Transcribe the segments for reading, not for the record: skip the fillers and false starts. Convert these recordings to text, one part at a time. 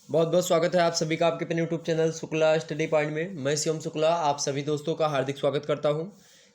बहुत बहुत स्वागत है आप सभी का आपके अपने YouTube channel Shukla study point में। मैं शिवम शुक्ला आप सभी दोस्तों का हार्दिक स्वागत करता हूं।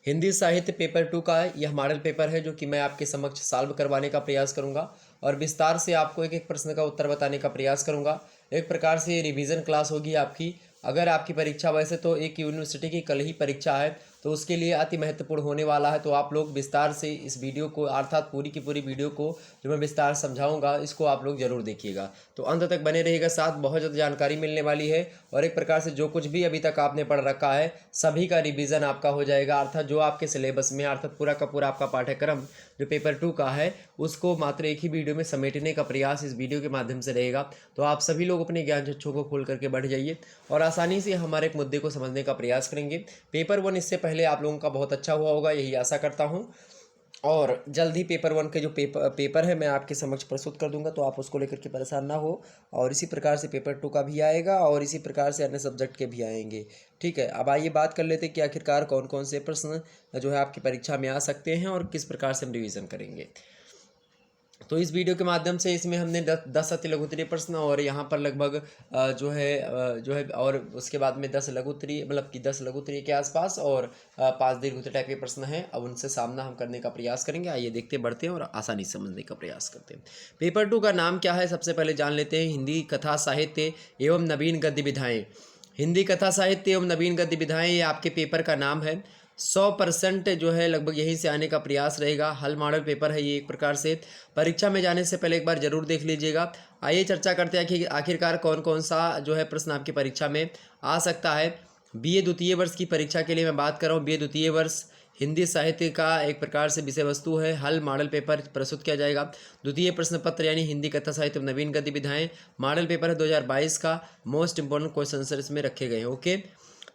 हिंदी साहित्य पेपर 2 का यह मॉडल पेपर है जो कि मैं आपके समक्ष सॉल्व करवाने का प्रयास करूंगा और विस्तार से आपको एक एक प्रश्न का उत्तर बताने का प्रयास करूंगा। एक प्रकार से रिवीजन क्लास होगी आपकी। अगर आपकी परीक्षा वैसे तो एक यूनिवर्सिटी की कल ही परीक्षा है तो उसके लिए अति महत्वपूर्ण होने वाला है, तो आप लोग विस्तार से इस वीडियो को अर्थात पूरी की पूरी वीडियो को जो मैं विस्तार समझाऊंगा इसको आप लोग जरूर देखिएगा। तो अंत तक बने रहिएगा, साथ बहुत ज़्यादा जानकारी मिलने वाली है और एक प्रकार से जो कुछ भी अभी तक आपने पढ़ रखा है सभी का रिवीजन आपका हो जाएगा, अर्थात जो आपके सिलेबस में अर्थात पूरा का पूरा आपका पाठ्यक्रम जो पेपर 2 का है उसको मात्र एक ही वीडियो में समेटने का प्रयास इस वीडियो के माध्यम से रहेगा। तो आप सभी लोग अपने ज्ञान चक्षुओं को खोल करके बढ़ जाइए और आसानी से हमारे एक मुद्दे को समझने का प्रयास करेंगे। पेपर 1 इससे पहले आप लोगों का बहुत अच्छा हुआ होगा, यही आशा करता हूँ। और जल्द ही पेपर 1 के जो पेपर है मैं आपके समक्ष प्रस्तुत कर दूंगा, तो आप उसको लेकर के परेशान ना हो। और इसी प्रकार से पेपर 2 का भी आएगा और इसी प्रकार से अन्य सब्जेक्ट के भी आएंगे। ठीक है, अब आइए बात कर लेते हैं कि आखिरकार कौन कौन से प्रश्न जो है आपकी परीक्षा में आ सकते हैं और किस प्रकार से हम रिवीजन करेंगे। तो इस वीडियो के माध्यम से इसमें हमने 10 अति लघुत्तरीय प्रश्न और यहाँ पर लगभग जो है और उसके बाद में 10 लघुत्तरीय मतलब कि 10 लघुत्तरीय के आसपास और 5 दीर्घोत्तरीय टाइप के प्रश्न हैं। अब उनसे सामना हम करने का प्रयास करेंगे। आइए देखते बढ़ते हैं और आसानी से समझने का प्रयास करते हैं। पेपर 2 का नाम क्या है सबसे पहले जान लेते हैं। हिंदी कथा साहित्य एवं नवीन गद्य विधाएँ। हिंदी कथा साहित्य एवं नवीन गद्य विधाएँ ये आपके पेपर का नाम है। 100% जो है लगभग यहीं से आने का प्रयास रहेगा। हल मॉडल पेपर है ये एक प्रकार से। परीक्षा में जाने से पहले एक बार जरूर देख लीजिएगा। आइए चर्चा करते हैं कि आखिरकार कौन कौन सा जो है प्रश्न आपकी परीक्षा में आ सकता है। बीए द्वितीय वर्ष की परीक्षा के लिए मैं बात कर रहा हूँ। बीए द्वितीय वर्ष हिंदी साहित्य का एक प्रकार से विषय वस्तु है। हल मॉडल पेपर प्रस्तुत किया जाएगा। द्वितीय प्रश्न पत्र यानी हिंदी कथा साहित्य नवीन गद्य विधाएँ मॉडल पेपर है 2022 का। मोस्ट इंपॉर्टेंट क्वेश्चन इसमें रखे गए हैं। ओके,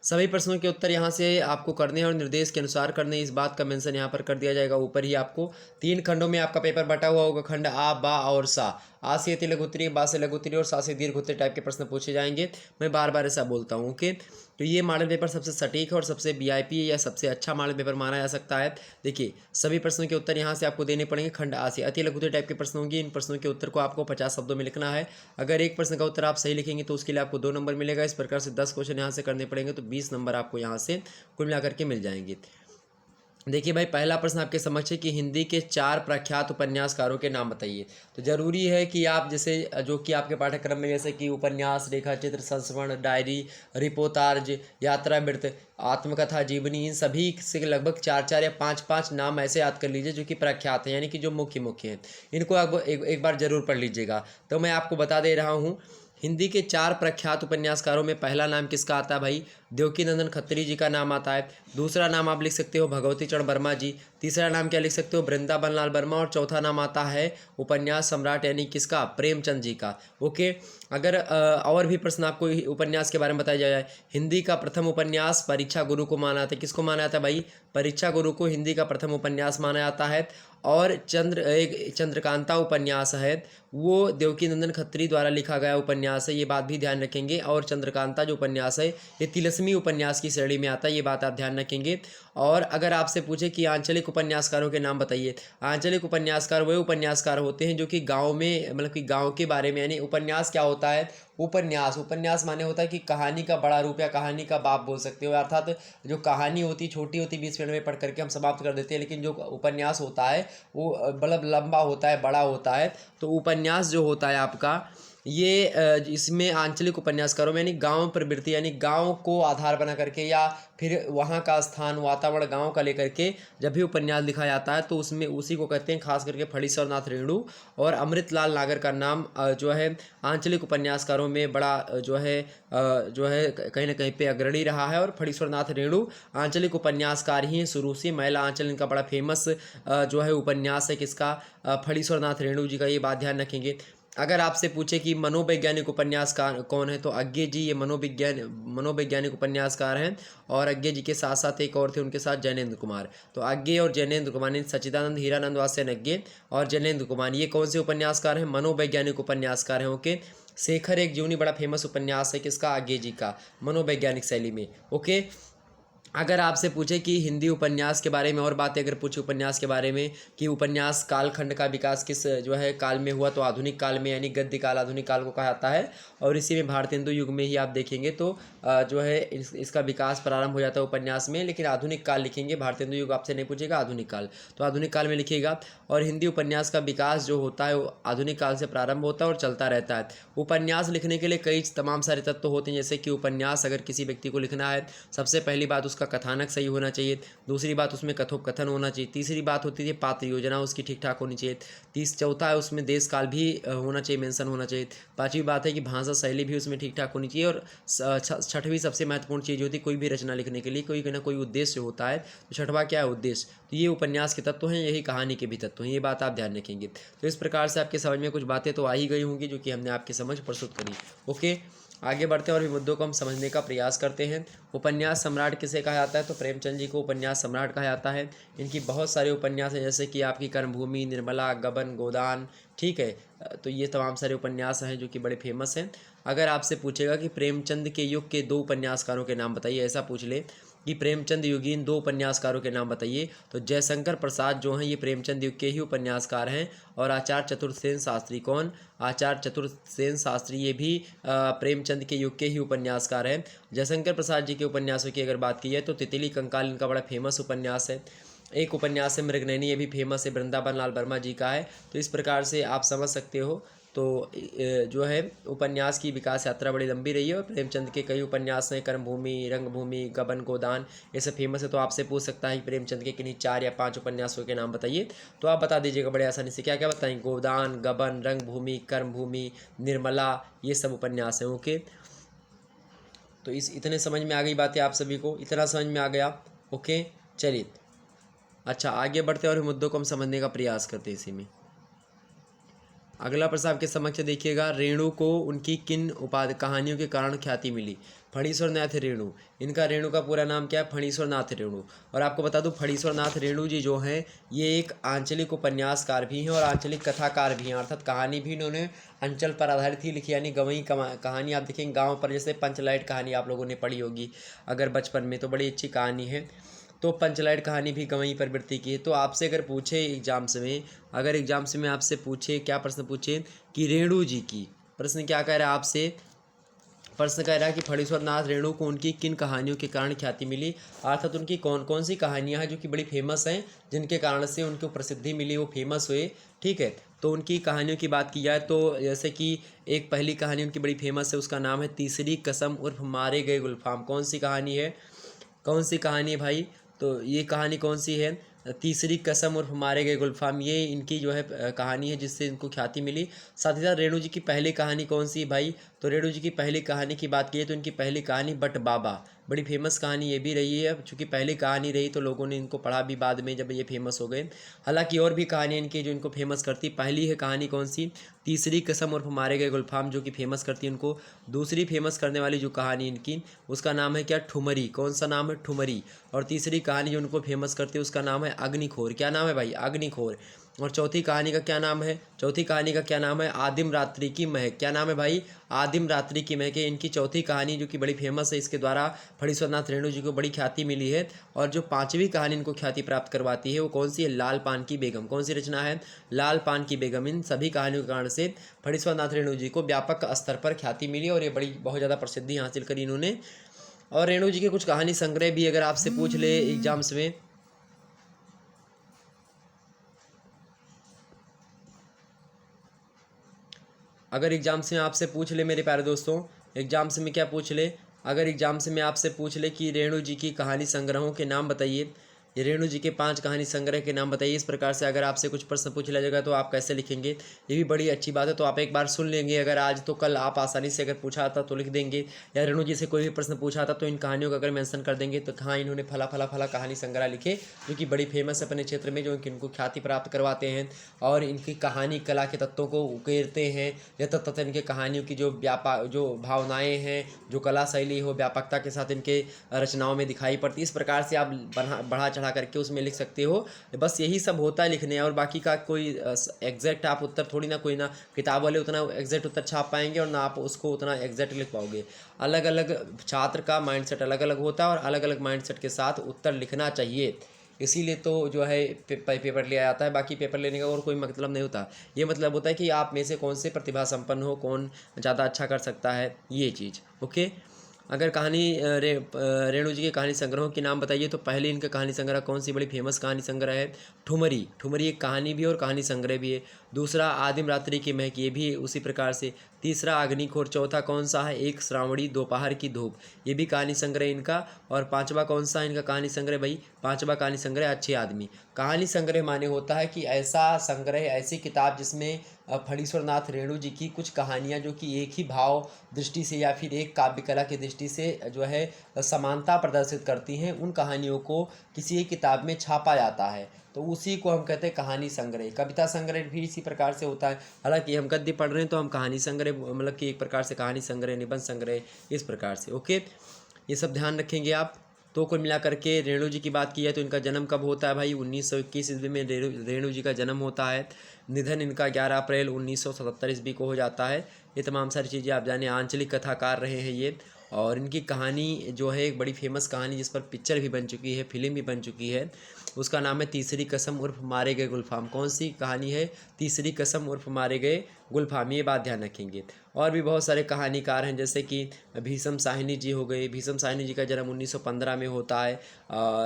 सभी प्रश्नों के उत्तर यहाँ से आपको करने हैं और निर्देश के अनुसार करने, इस बात का मेंशन यहाँ पर कर दिया जाएगा। ऊपर ही आपको 3 खंडों में आपका पेपर बटा हुआ होगा। खंड आ, बा और सा। आ से अति लघुत्तरीय, बा से लघुत्तरीय और सा से दीर्घोत्तरीय टाइप के प्रश्न पूछे जाएंगे। मैं बार बार ऐसा बोलता हूँ। ओके, तो ये मॉडल पेपर सबसे सटीक है और सबसे वीआईपी या सबसे अच्छा मॉडल पेपर माना जा सकता है। देखिए सभी प्रश्नों के उत्तर यहाँ से आपको देने पड़ेंगे। खंड आ से अति लघुत्तरीय टाइप के प्रश्न होंगे। इन प्रश्नों के उत्तर को आपको 50 शब्दों में लिखना है। अगर एक प्रश्न का उत्तर आप सही लिखेंगे तो उसके लिए आपको 2 नंबर मिलेगा। इस प्रकार से 10 क्वेश्चन यहाँ से करने पड़ेंगे तो 20 नंबर आपको यहाँ से कुल मिलाकर के मिल जाएंगे। देखिए भाई, पहला प्रश्न आपके समक्ष है कि हिंदी के 4 प्रख्यात उपन्यासकारों के नाम बताइए। तो जरूरी है कि आप जैसे जो कि आपके पाठ्यक्रम में जैसे कि उपन्यास, रेखा चित्र, संस्मरण, डायरी, रिपोर्टाज, यात्रा वृत्त, आत्मकथा, जीवनी, इन सभी से लगभग 4-4 या 5-5 नाम ऐसे याद कर लीजिए जो कि प्रख्यात हैं, यानी कि जो मुख्य मुख्य हैं। इनको आप एक बार जरूर पढ़ लीजिएगा। तो मैं आपको बता दे रहा हूँ, हिंदी के 4 प्रख्यात उपन्यासकारों में पहला नाम किसका आता है भाई? देवकीनंदन खत्री जी का नाम आता है। दूसरा नाम आप लिख सकते हो भगवती चरण वर्मा जी। तीसरा नाम क्या लिख सकते हो? वृंदावन लाल वर्मा। और चौथा नाम आता है उपन्यास सम्राट यानी किसका? प्रेमचंद जी का। ओके, अगर और भी प्रश्न आपको उपन्यास के बारे में बताया जाए, हिंदी का प्रथम उपन्यास परीक्षा गुरु को माना जाता है। किसको माना जाता है भाई? परीक्षा गुरु को हिंदी का प्रथम उपन्यास माना जाता है। और एक चंद्रकांता उपन्यास है, वो देवकीनंदन खत्री द्वारा लिखा गया उपन्यास है, ये बात भी ध्यान रखेंगे। और चंद्रकांता जो उपन्यास है ये तिलस्मी उपन्यास की श्रेणी में आता है, ये बात आप ध्यान रखेंगे। और अगर आपसे पूछे कि आंचलिक उपन्यासकारों के नाम बताइए, आंचलिक उपन्यासकार वही उपन्यासकार होते हैं जो कि गाँव में मतलब कि गाँव के बारे में, यानी उपन्यास क्या होता है? उपन्यास माने होता है कि कहानी का बड़ा रूप या कहानी का बाप बोल सकते हो, अर्थात जो कहानी होती छोटी होती 20 मिनट में पढ़ करके हम समाप्त कर देते हैं, लेकिन जो उपन्यास होता है वो मतलब लंबा होता है, बड़ा होता है। तो उपन्यास जो होता है आपका ये इसमें आंचलिक उपन्यासकारों में यानी गांव प्रवृत्ति यानी गांव को आधार बना करके या फिर वहाँ का स्थान वातावरण गांव का लेकर के जब भी उपन्यास लिखा जाता है तो उसमें उसी को कहते हैं। खास करके फणीश्वरनाथ रेणु और अमृतलाल नागर का नाम जो है आंचलिक उपन्यासकारों में बड़ा जो है कहीं ना कहीं पे अग्रणी रहा है। और फणीश्वरनाथ रेणु आंचलिक उपन्यासकार ही हैं शुरू से। महिला आंचल इनका बड़ा फेमस जो है उपन्यास है किसका? फणीश्वरनाथ रेणु जी का, ये बात ध्यान रखेंगे। अगर आपसे पूछे कि मनोवैज्ञानिक उपन्यासकार कौन है तो अज्ञे जी ये मनोवैज्ञानिक उपन्यासकार हैं। और अज्ञे जी के साथ साथ एक और थे, उनके साथ जैनेन्द्र कुमार। तो अज्ञे और जैनेन्द्र कुमार, सच्चिदानंद हीरानंद वात्स्यन अज्ञे और जैनेन्द्र कुमार, ये कौन से उपन्यासकार हैं? मनोवैज्ञानिक उपन्यासकार हैं। ओके, शेखर एक जीवनी बड़ा फेमस उपन्यास है किसका? अज्ञे जी का, मनोवैज्ञानिक शैली में। ओके, अगर आपसे पूछे कि हिंदी उपन्यास के बारे में और बातें अगर पूछे उपन्यास के बारे में कि उपन्यास कालखंड का विकास किस जो है काल में हुआ, तो आधुनिक काल में, यानी गद्य काल आधुनिक काल को कहा जाता है। और इसी में भारतेंदु युग में ही आप देखेंगे तो जो है इसका विकास प्रारंभ हो जाता है उपन्यास में। लेकिन आधुनिक काल लिखेंगे, भारतेंदु युग आपसे नहीं पूछेगा, आधुनिक काल, तो आधुनिक काल में लिखिएगा। और हिंदी उपन्यास का विकास जो होता है वो आधुनिक काल से प्रारंभ होता है और चलता रहता है। उपन्यास लिखने के लिए कई तमाम सारे तत्व होते हैं, जैसे कि उपन्यास अगर किसी व्यक्ति को लिखना है, सबसे पहली बात उसका कथानक सही होना चाहिए, दूसरी बात उसमें कथोपकथन होना चाहिए, तीसरी बात होती है पात्र योजना उसकी ठीक ठाक होनी चाहिए, चौथा है उसमें देश काल भी होना चाहिए, मेंशन होना चाहिए, पांचवी बात है कि भाषा शैली भी उसमें ठीक ठाक होनी चाहिए, और छठवीं सबसे महत्वपूर्ण चीज़ होती है कोई भी रचना लिखने के लिए कोई ना कोई उद्देश्य होता है, तो छठवां क्या है, उद्देश्य। तो ये उपन्यास के तत्व हैं, यही कहानी के भी तत्व हैं, ये बात आप ध्यान रखेंगे। तो इस प्रकार से आपके समझ में कुछ बातें तो आ ही गई होंगी जो कि हमने आपके समझ प्रस्तुत करी। ओके, आगे बढ़ते हैं और भी मुद्दों को हम समझने का प्रयास करते हैं। उपन्यास सम्राट किसे कहा जाता है, तो प्रेमचंद जी को उपन्यास सम्राट कहा जाता है। इनकी बहुत सारे उपन्यास हैं, जैसे कि आपकी कर्मभूमि, निर्मला, गबन, गोदान, ठीक है। तो ये तमाम सारे उपन्यास हैं जो कि बड़े फेमस हैं। अगर आपसे पूछेगा कि प्रेमचंद के युग के 2 उपन्यासकारों के नाम बताइए, ऐसा पूछ ले कि प्रेमचंद युगीन 2 उपन्यासकारों के नाम बताइए, तो जयशंकर प्रसाद जो हैं ये प्रेमचंद युग के ही उपन्यासकार हैं। और आचार्य चतुर्सेन शास्त्री, कौन, आचार्य चतुर्सेन शास्त्री, ये भी प्रेमचंद के युग के ही उपन्यासकार हैं। जयशंकर प्रसाद जी के उपन्यासों की अगर बात की जाए तो तितली कंकाल इनका बड़ा फेमस उपन्यास है। एक उपन्यास है मृगनयनी, ये भी फेमस है, वृंदावन लाल वर्मा जी का है। तो इस प्रकार से आप समझ सकते हो। तो जो है उपन्यास की विकास यात्रा बड़ी लंबी रही है और प्रेमचंद के कई उपन्यास हैं, कर्मभूमि, रंगभूमि, गबन, गोदान, ये सब फेमस है। तो आपसे पूछ सकता है कि प्रेमचंद के किन्हीं 4 या 5 उपन्यासों के नाम बताइए, तो आप बता दीजिएगा बड़े आसानी से। क्या क्या बताएं, गोदान, गबन, रंगभूमि, कर्मभूमि, निर्मला, ये सब उपन्यास हैं। ओके, तो इतने समझ में आ गई बातें आप सभी को, इतना समझ में आ गया। ओके, चलिए अच्छा आगे बढ़ते और मुद्दों को हम समझने का प्रयास करते हैं इसी में। अगला प्रश्न आपके समक्ष देखिएगा, रेणु को उनकी किन कहानियों के कारण ख्याति मिली। फणीश्वर नाथ रेणु, इनका रेणु का पूरा नाम क्या है, फणीश्वर नाथ रेणु। और आपको बता दूं फणीश्वर नाथ रेणु जी जो हैं ये एक आंचलिक उपन्यासकार भी हैं और आंचलिक कथाकार भी हैं, अर्थात कहानी भी इन्होंने अंचल पर आधारित ही लिखी, यानी गवई कहानी आप देखेंगे गाँव पर, जैसे पंचलाइट कहानी आप लोगों ने पढ़ी होगी अगर बचपन में, तो बड़ी अच्छी कहानी है। तो पंचलाइट कहानी भी गवई पर वृत्ति की है। तो आपसे अगर पूछे एग्जाम्स में, अगर एग्जाम्स में आपसे पूछे, क्या प्रश्न पूछे कि रेणु जी की, प्रश्न क्या कह रहा है आपसे, प्रश्न कह रहा है कि फणीश्वर नाथ रेणु को उनकी किन कहानियों के कारण ख्याति मिली, अर्थात उनकी कौन कौन सी कहानियां हैं जो कि बड़ी फेमस हैं, जिनके कारण से उनको प्रसिद्धि मिली, वो फेमस हुए, ठीक है। तो उनकी कहानियों की बात की जाए तो जैसे कि एक पहली कहानी उनकी बड़ी फेमस है, उसका नाम है तीसरी कसम उर्फ मारे गए गुलफाम। कौन सी कहानी है, कौन सी कहानी है भाई, तो ये कहानी कौन सी है, तीसरी कसम उर्फ मारे गए गुलफाम, ये इनकी जो है कहानी है जिससे इनको ख्याति मिली। साथ ही साथ रेणु जी की पहली कहानी कौन सी है भाई, तो रेणु जी की पहली कहानी की बात की तो इनकी पहली कहानी बट बाबा, बड़ी फेमस कहानी ये भी रही है। चूँकि पहली कहानी रही तो लोगों ने इनको पढ़ा भी बाद में जब ये फेमस हो गए। हालांकि और भी कहानी इनकी जो इनको फेमस करती, पहली है कहानी कौन सी, तीसरी कसम उर्फ मारे गए गुलफाम, जो कि फेमस करती है उनको। दूसरी फेमस करने वाली जो कहानी इनकी, उसका नाम है क्या, ठुमरी। कौन सा नाम है, ठुमरी। और तीसरी कहानी जो उनको फेमस करती है उसका नाम है अग्निखोर। क्या नाम है भाई, अग्निखोर। और चौथी कहानी का क्या नाम है, चौथी कहानी का क्या नाम है, आदिम रात्रि की महक। क्या नाम है भाई, आदिम रात्रि की महक। इनकी चौथी कहानी जो कि बड़ी फेमस है, इसके द्वारा फणीश्वर नाथ रेणु जी को बड़ी ख्याति मिली है। और जो पांचवी कहानी इनको ख्याति प्राप्त करवाती है वो कौन सी है, लाल पान की बेगम। कौन सी रचना है, लाल पान की बेगम। इन सभी कहानियों के कारण से फणीश्वर नाथ रेणु जी को व्यापक स्तर पर ख्याति मिली और ये बड़ी बहुत ज़्यादा प्रसिद्धि हासिल करी इन्होंने। और रेणु जी के कुछ कहानी संग्रह भी अगर आपसे पूछ ले एग्जाम्स में, अगर एग्जाम्स में आपसे पूछ ले मेरे प्यारे दोस्तों, एग्जाम्स में क्या पूछ ले, अगर एग्जाम्स में आपसे पूछ ले कि रेणु जी की कहानी संग्रहों के नाम बताइए, ये रेणु जी के 5 कहानी संग्रह के नाम बताइए। इस प्रकार से अगर आपसे कुछ प्रश्न पूछ लिया जाएगा तो आप कैसे लिखेंगे, ये भी बड़ी अच्छी बात है। तो आप एक बार सुन लेंगे, अगर आज तो कल आप आसानी से अगर पूछा था तो लिख देंगे, या रेणु जी से कोई भी प्रश्न पूछा था तो इन कहानियों का अगर मेंशन कर देंगे तो हाँ इन्होंने फला फला फला कहानी संग्रह लिखे, जो कि बड़ी फेमस है अपने क्षेत्र में, जो इनको ख्याति प्राप्त करवाते हैं और इनकी कहानी कला के तत्वों को उकेरते हैं। यह तत्व इनके कहानियों की जो जो भावनाएँ हैं, जो कला शैली हो, व्यापकता के साथ इनके रचनाओं में दिखाई पड़ती है। इस प्रकार से आप बढ़ा चढ़ा करके उसमें लिख सकते हो। बस यही सब होता है लिखने, और बाकी का कोई एग्जैक्ट आप उत्तर थोड़ी ना, कोई ना किताब वाले उतना एग्जैक्ट उत्तर छाप पाएंगे और ना आप उसको उतना एग्जैक्ट लिख पाओगे। अलग अलग छात्र का माइंडसेट अलग अलग होता है और अलग अलग माइंडसेट के साथ उत्तर लिखना चाहिए। इसीलिए तो जो है पेपर लिया जाता है। बाकी पेपर लेने का और कोई मतलब नहीं होता। ये मतलब होता है कि आप में से कौन से प्रतिभा संपन्न हो, कौन ज़्यादा अच्छा कर सकता है, ये चीज़। ओके। अगर कहानी रेणु जी के कहानी संग्रहों के नाम बताइए, तो पहले इनका कहानी संग्रह कौन सी बड़ी फेमस कहानी संग्रह है? ठुमरी। ठुमरी एक कहानी भी है और कहानी संग्रह भी है। दूसरा आदिम रात्रि की महक, ये भी उसी प्रकार से। तीसरा अग्निखोर। चौथा कौन सा है? एक श्रावणी दोपहर की धूप, ये भी कहानी संग्रह इनका। और पांचवा कौन सा है इनका कहानी संग्रह भाई? पांचवा कहानी संग्रह अच्छे आदमी। कहानी संग्रह माने होता है कि ऐसा संग्रह, ऐसी किताब जिसमें फणीश्वर नाथ रेणु जी की कुछ कहानियाँ जो कि एक ही भाव दृष्टि से या फिर एक काव्य कला की दृष्टि से जो है समानता प्रदर्शित करती हैं, उन कहानियों को किसी एक किताब में छापा जाता है, तो उसी को हम कहते हैं कहानी संग्रह। कविता संग्रह भी इसी प्रकार से होता है। हालांकि हम गद्य पढ़ रहे हैं तो हम कहानी संग्रह मतलब कि एक प्रकार से कहानी संग्रह, निबंध संग्रह, इस प्रकार से। ओके, ये सब ध्यान रखेंगे आप। तो कुल मिला करके रेणु जी की बात की है तो इनका जन्म कब होता है भाई? 1921 ईस्वी में रेणु जी का जन्म होता है। निधन इनका 11 अप्रैल 1977 ईस्वी को हो जाता है। ये तमाम सारी चीज़ें आप जाने। आंचलिक कथाकार रहे हैं ये, और इनकी कहानी जो है एक बड़ी फेमस कहानी जिस पर पिक्चर भी बन चुकी है, फिल्म भी बन चुकी है, उसका नाम है तीसरी कसम उर्फ मारे गए गुलफाम। कौन सी कहानी है? तीसरी कसम उर्फ मारे गए गुलफाम, ये बात ध्यान रखेंगे। और भी बहुत सारे कहानीकार हैं, जैसे कि भीषम साहनी जी हो गए। भीषम साहनी जी का जन्म 1915 में होता है।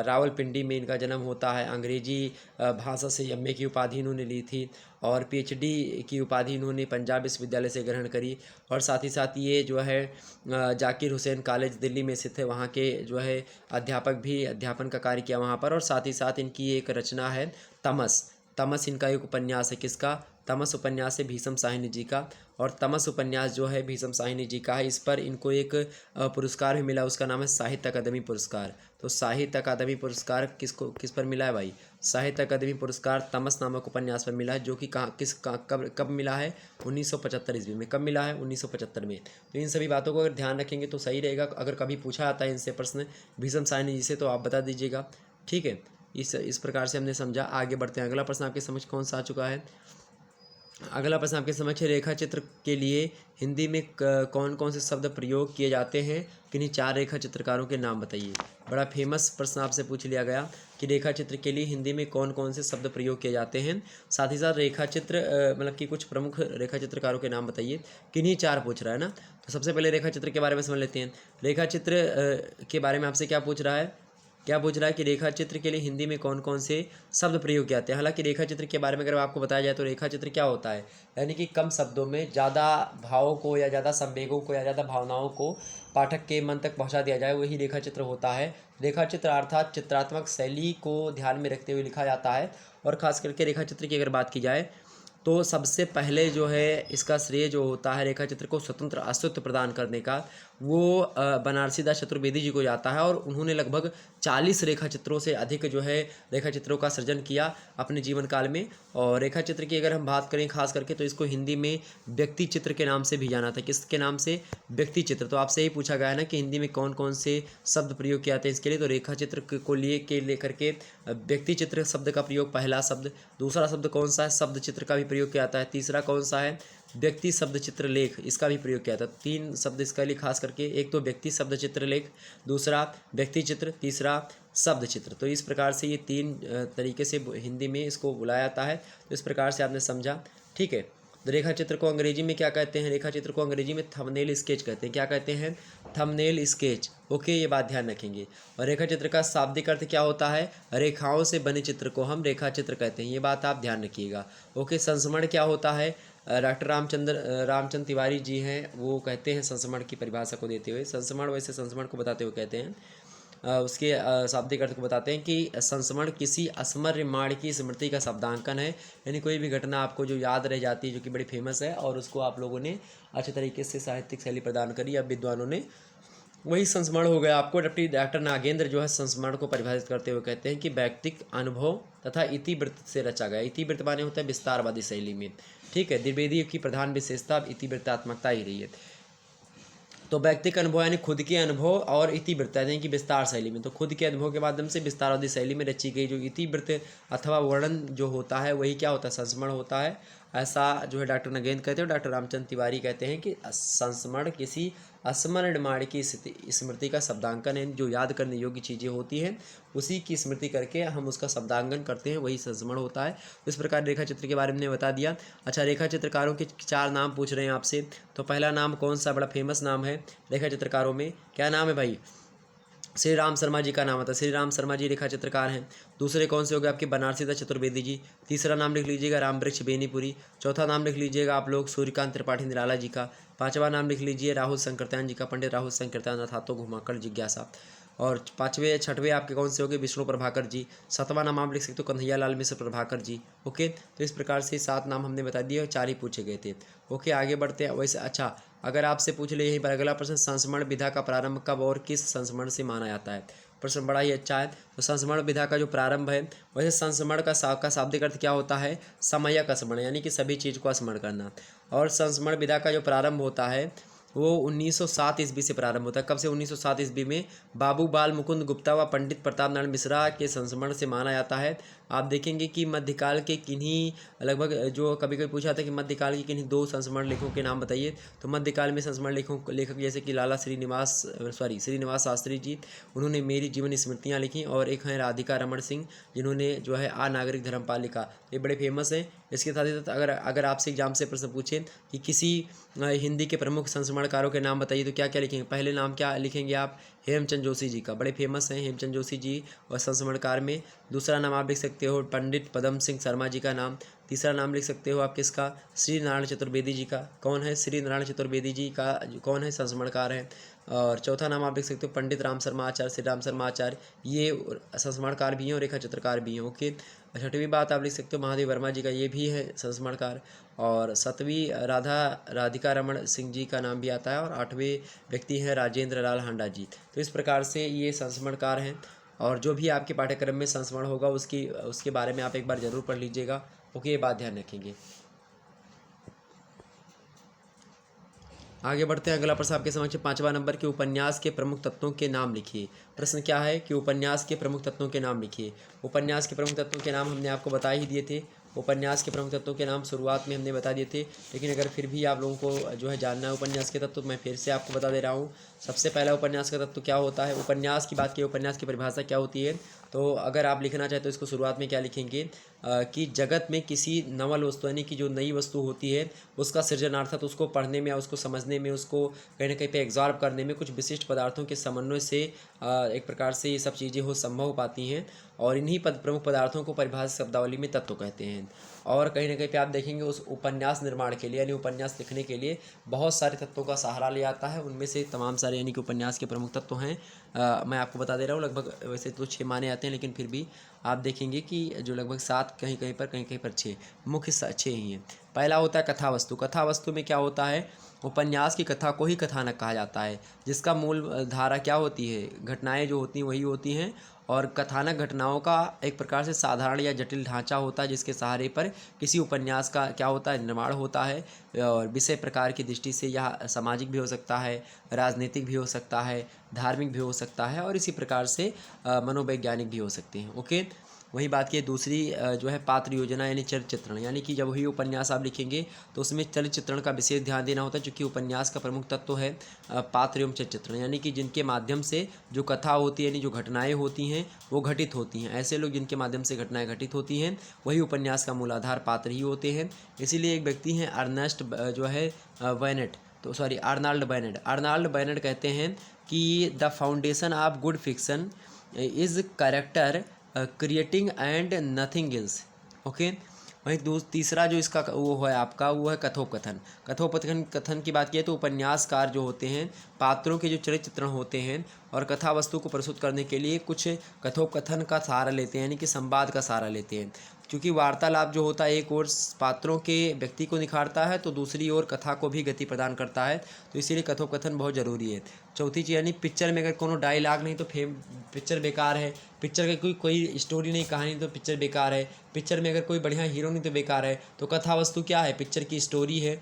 रावलपिंडी में इनका जन्म होता है। अंग्रेजी भाषा से एमए की उपाधि इन्होंने ली थी, और पीएचडी की उपाधि इन्होंने पंजाब विश्वविद्यालय से ग्रहण करी। और साथ ही साथ ये जो है जाकिर हुसैन कॉलेज दिल्ली में स्थित है, वहाँ के जो है अध्यापक भी अध्यापन का कार्य किया वहाँ पर। और साथ ही साथ इनकी एक रचना है तमस। तमस इनका एक उपन्यास है। किसका? तमस उपन्यास है भीषम साहनी जी का। और तमस उपन्यास जो है भीषम साहनी जी का है। इस पर इनको एक पुरस्कार भी मिला, उसका नाम है साहित्य अकादमी पुरस्कार। तो साहित्य अकादमी पुरस्कार किस पर मिला है भाई? साहित्य अकादमी पुरस्कार तमस नामक उपन्यास पर मिला है, जो कि कब मिला है? 1975 ईस्वी में। कब मिला है? 1975 में। तो इन सभी बातों को अगर ध्यान रखेंगे तो सही रहेगा। अगर कभी पूछा जाता है इनसे प्रश्न भीषम साहनी जी से, तो आप बता दीजिएगा। ठीक है, इस प्रकार से हमने समझा। आगे बढ़ते हैं। अगला प्रश्न आपके समझ कौन सा आ चुका है? अगला प्रश्न आपके समक्ष है, रेखा चित्र के लिए हिंदी में कौन कौन से शब्द प्रयोग किए जाते हैं? किन्हीं 4 रेखा चित्रकारों के नाम बताइए। बड़ा फेमस प्रश्न आपसे पूछ लिया गया कि रेखा चित्र के लिए हिंदी में कौन कौन से शब्द प्रयोग किए जाते हैं। साथ ही साथ रेखा चित्र मतलब कि कुछ प्रमुख रेखा चित्रकारों के नाम बताइए। किन्हीं 4 पूछ रहा है ना। तो सबसे पहले रेखा चित्र के बारे में समझ लेते हैं। रेखा चित्र के बारे में आपसे क्या पूछ रहा है? क्या पूछ रहा है कि रेखा चित्र के लिए हिंदी में कौन कौन से शब्द प्रयोग किए जाते हैं। हालांकि रेखा चित्र के बारे में अगर आपको बताया जाए तो रेखा चित्र क्या होता है, यानी कि कम शब्दों में ज़्यादा भावों को या ज़्यादा संवेगों को या ज़्यादा भावनाओं को पाठक के मन तक पहुंचा दिया जाए, वही रेखा चित्र होता है। रेखा चित्र अर्थात चित्रात्मक शैली को ध्यान में रखते हुए लिखा जाता है। और ख़ास करके रेखा चित्र की अगर बात की जाए तो सबसे पहले जो है इसका श्रेय जो होता है रेखा चित्र को स्वतंत्र अस्तित्व प्रदान करने का, वो बनारसी दास चतुर्वेदी जी को जाता है। और उन्होंने लगभग 40 रेखा चित्रों से अधिक जो है रेखा चित्रों का सृजन किया अपने जीवन काल में। और रेखा चित्र की अगर हम बात करें खास करके, तो इसको हिंदी में व्यक्ति चित्र के नाम से भी जाना था। किसके नाम से? व्यक्ति चित्र। तो आपसे यही पूछा गया है ना कि हिंदी में कौन कौन से शब्द प्रयोग किए जाते हैं इसके लिए। तो रेखा चित्र को लेकर के व्यक्ति चित्र शब्द का प्रयोग पहला शब्द। दूसरा शब्द कौन सा है? शब्द चित्र का भी प्रयोग किया जाता है। तीसरा कौन सा है? व्यक्ति शब्द चित्र लेख, इसका भी प्रयोग किया था। 3 शब्द इसका लिए खास करके, एक तो व्यक्ति शब्द चित्र लेख, दूसरा व्यक्ति चित्र, तीसरा शब्द चित्र। तो इस प्रकार से ये 3 तरीके से हिंदी में इसको बुलाया जाता है। तो इस प्रकार से आपने समझा। ठीक है। तो रेखा चित्र को अंग्रेजी में क्या कहते हैं? रेखा चित्र को अंग्रेजी में थंबनेल स्केच कहते हैं। क्या कहते हैं? Thumbnail sketch. ओके, ये बात ध्यान रखेंगे। और रेखा चित्र का शाब्दिक अर्थ क्या होता है? रेखाओं से बने चित्र को हम रेखा चित्र कहते हैं। ये बात आप ध्यान रखिएगा। ओके, संस्मरण क्या होता है? डॉक्टर रामचंद्र तिवारी जी हैं, वो कहते हैं संस्मरण की परिभाषा को देते हुए, संस्मरण वैसे संस्मरण को बताते हुए कहते हैं, उसके शाब्दिक अर्थ को बताते हैं कि संस्मरण किसी स्मर्यमाण की स्मृति का शब्दांकन है। यानी कोई भी घटना आपको जो याद रह जाती है, जो कि बड़ी फेमस है, और उसको आप लोगों ने अच्छे तरीके से साहित्यिक शैली प्रदान करी अब विद्वानों ने, वही संस्मरण हो गया आपको। डॉक्टर नागेंद्र जो है संस्मरण को परिभाषित करते हुए कहते हैं कि व्यक्तिक अनुभव तथा इतिवृत्त से रचा गया। इतिवृत्त माने होता है विस्तारवादी शैली में। ठीक है, द्विवेदी की प्रधान विशेषता इतिवृत्तात्मकता ही रही है। तो व्यक्तिगत अनुभव यानी खुद के अनुभव और इतिवृत्त यानी कि विस्तार शैली में, तो खुद के अनुभव के माध्यम से विस्तारवादी शैली में रची गई जो इतिवृत्त अथवा वर्णन जो होता है वही क्या होता है, संस्मरण होता है। ऐसा जो है डॉक्टर नगेंद्र कहते हैं और डॉक्टर रामचंद्र तिवारी कहते हैं कि संस्मरण किसी स्मरणीय की स्मृति का शब्दांकन है, जो याद करने योग्य चीज़ें होती हैं उसी की स्मृति करके हम उसका शब्दांकन करते हैं, वही संस्मरण होता है। इस प्रकार रेखा चित्र के बारे में बता दिया। अच्छा, रेखा चित्रकारों के 4 नाम पूछ रहे हैं आपसे। तो पहला नाम कौन सा बड़ा फेमस नाम है रेखा चित्रकारों में, क्या नाम है भाई? श्री राम शर्मा जी का नाम आता है, श्री राम शर्मा जी रेखा चित्रकार हैं। दूसरे कौन से हो गए आपके, बनारसी दास चतुर्वेदी जी। तीसरा नाम लिख लीजिएगा रामवृक्ष बेनीपुरी। चौथा नाम लिख लीजिएगा आप लोग सूर्यकांत त्रिपाठी निराला जी का। पांचवा नाम लिख लीजिए राहुल संकीर्तन जी का, पंडित राहुल संकीर्तन अर्थातो घुमाकर जिज्ञासा। और पाँचवें छठवें आपके कौन से हो गए, विष्णु प्रभाकर जी। सातवां नाम आप लिख सकते हो कन्हैया लाल मिश्र प्रभाकर जी। ओके, तो इस प्रकार से 7 नाम हमने बता दिए और 4 ही पूछे गए थे। ओके, आगे बढ़ते हैं। वैसे अच्छा, अगर आपसे पूछ ले यहीं पर अगला प्रश्न, संस्मरण विधा का प्रारंभ कब और किस संस्मरण से माना जाता है। प्रश्न बड़ा ही अच्छा है। तो संस्मरण विधा का जो प्रारंभ है, वैसे संस्मरण का शाब्दिक अर्थ क्या होता है, समयक स्मरण यानी कि सभी चीज़ को स्मरण करना। और संस्मरण विधा का जो प्रारंभ होता है वो 1907 ईस्वी से प्रारंभ होता है। कब से, 1907 ईस्वी में बाबू बाल मुकुंद गुप्ता व पंडित प्रताप नारायण मिश्रा के संस्मरण से माना जाता है। आप देखेंगे कि मध्यकाल के किन्हीं लगभग, जो कभी कभी पूछा था कि मध्यकाल के किन्हीं 2 संस्मरण लेखकों के नाम बताइए, तो मध्यकाल में संस्मरण लेखक जैसे कि लाला श्रीनिवास शास्त्री जी, उन्होंने मेरी जीवन स्मृतियाँ लिखी, और एक हैं राधिका रमण सिंह जिन्होंने जो है आ नागरिक धर्मपाल लिखा, ये बड़े फेमस हैं। इसके साथ ही साथ अगर आपसे एग्जाम से प्रश्न पूछें कि किसी हिंदी के प्रमुख संस्मरणकारों के नाम बताइए, तो क्या क्या लिखेंगे। पहले नाम क्या लिखेंगे आप, हेमचंद जोशी जी का, बड़े फेमस हैं हेमचंद जोशी जी और संस्मरणकार में। दूसरा नाम आप लिख सकते हो पंडित पदम सिंह शर्मा जी का नाम। तीसरा नाम लिख सकते हो आप किसका, श्री नारायण चतुर्वेदी जी का। कौन है, श्री नारायण चतुर्वेदी जी का कौन है, संस्मरणकार हैं। और चौथा नाम आप लिख सकते हो पंडित राम शर्मा आचार्य, श्री राम शर्मा आचार्य, ये संस्मरणकार भी हैं और रेखा चित्रकार भी हैं। ओके, छठवीं बात आप लिख सकते हो महादेव वर्मा जी का, ये भी है संस्मरणकार। और 7वीं राधिका रमण सिंह जी का नाम भी आता है। और 8वें व्यक्ति हैं राजेंद्र लाल हांडा जी। तो इस प्रकार से ये संस्मरणकार हैं। और जो भी आपके पाठ्यक्रम में संस्मरण होगा उसके बारे में आप एक बार ज़रूर पढ़ लीजिएगा। ओके, ये बात ध्यान रखेंगे। आगे बढ़ते हैं। अगला प्रश्न आपके समक्ष 5वां नंबर के उपन्यास के प्रमुख तत्वों के नाम लिखिए। प्रश्न क्या है कि उपन्यास के प्रमुख तत्वों के नाम लिखिए। उपन्यास के प्रमुख तत्वों के नाम हमने आपको बता ही दिए थे। उपन्यास के प्रमुख तत्वों के नाम शुरुआत में हमने बता दिए थे, लेकिन अगर फिर भी आप लोगों को जो है जानना है उपन्यास के तत्व, तो मैं फिर से आपको बता दे रहा हूँ। सबसे पहला उपन्यास का तत्व क्या होता है, उपन्यास की बात की, उपन्यास की परिभाषा क्या होती है। तो अगर आप लिखना चाहें तो इसको शुरुआत में क्या लिखेंगे कि जगत में किसी नवल वस्तु यानी कि जो नई वस्तु होती है उसका सृजनार्थक, उसको पढ़ने में, उसको समझने में, उसको कहीं ना कहीं पे एग्जॉर्ब करने में कुछ विशिष्ट पदार्थों के समन्वय से एक प्रकार से ये सब चीज़ें संभव हो पाती हैं। और इन्हीं प्रमुख पदार्थों को परिभाषित शब्दावली में तत्व कहते हैं। और कहीं ना कहीं पे आप देखेंगे उस उपन्यास निर्माण के लिए यानी उपन्यास लिखने के लिए बहुत सारे तत्वों का सहारा लिया जाता है। उनमें से तमाम सारे यानी कि उपन्यास के प्रमुख तत्व हैं, मैं आपको बता दे रहा हूँ। लगभग वैसे तो 6 माने आते हैं, लेकिन फिर भी आप देखेंगे कि जो लगभग 7, कहीं कहीं पर 6 मुख्य 6 ही हैं। पहला होता है कथा वस्तु। कथा वस्तु में क्या होता है, उपन्यास की कथा को ही कथानक कहा जाता है, जिसका मूल धारा क्या होती है, घटनाएं जो होती हैं वही होती हैं। और कथानक घटनाओं का एक प्रकार से साधारण या जटिल ढांचा होता है, जिसके सहारे पर किसी उपन्यास का क्या होता है, निर्माण होता है। और विषय प्रकार की दृष्टि से यह सामाजिक भी हो सकता है, राजनीतिक भी हो सकता है, धार्मिक भी हो सकता है, और इसी प्रकार से मनोवैज्ञानिक भी हो सकते हैं। ओके, वही बात की दूसरी जो है पात्र योजना यानी चरित्र चित्रण, यानी कि जब वही उपन्यास आप लिखेंगे तो उसमें चरित्र चित्रण का विशेष ध्यान देना होता है, क्योंकि उपन्यास का प्रमुख तत्व है पात्र एवं चरित्र चित्रण, यानी कि जिनके माध्यम से जो कथा होती है यानी जो घटनाएं होती हैं वो घटित होती हैं। ऐसे लोग जिनके माध्यम से घटनाएं घटित होती हैं वही उपन्यास का मूलाधार पात्र ही होते हैं। इसीलिए एक व्यक्ति हैं अर्नेस्ट जो है बैनेट, तो सॉरी आर्नाल्ड बैनेट कहते हैं कि the foundation of good fiction is character creating and nothing else. Okay, वहीं तीसरा जो इसका वो है आपका, वो है कथोपकथन। कथन की बात की तो उपन्यासकार जो होते हैं पात्रों के जो चरित्र चित्रण होते हैं और कथा वस्तु को प्रस्तुत करने के लिए कुछ कथोपकथन का सहारा लेते हैं, यानी कि संवाद का सहारा लेते हैं। क्योंकि वार्तालाप जो होता है एक ओर पात्रों के व्यक्ति को निखारता है तो दूसरी ओर कथा को भी गति प्रदान करता है, तो इसीलिए कथोपकथन बहुत ज़रूरी है। चौथी चीज़ यानी पिक्चर में अगर कोनो डायलॉग नहीं तो पिक्चर बेकार है, पिक्चर की कोई स्टोरी नहीं, कहानी, तो पिक्चर बेकार है। पिक्चर में अगर कोई बढ़िया हीरो नहीं तो बेकार है। तो कथा वस्तु क्या है, पिक्चर की स्टोरी है।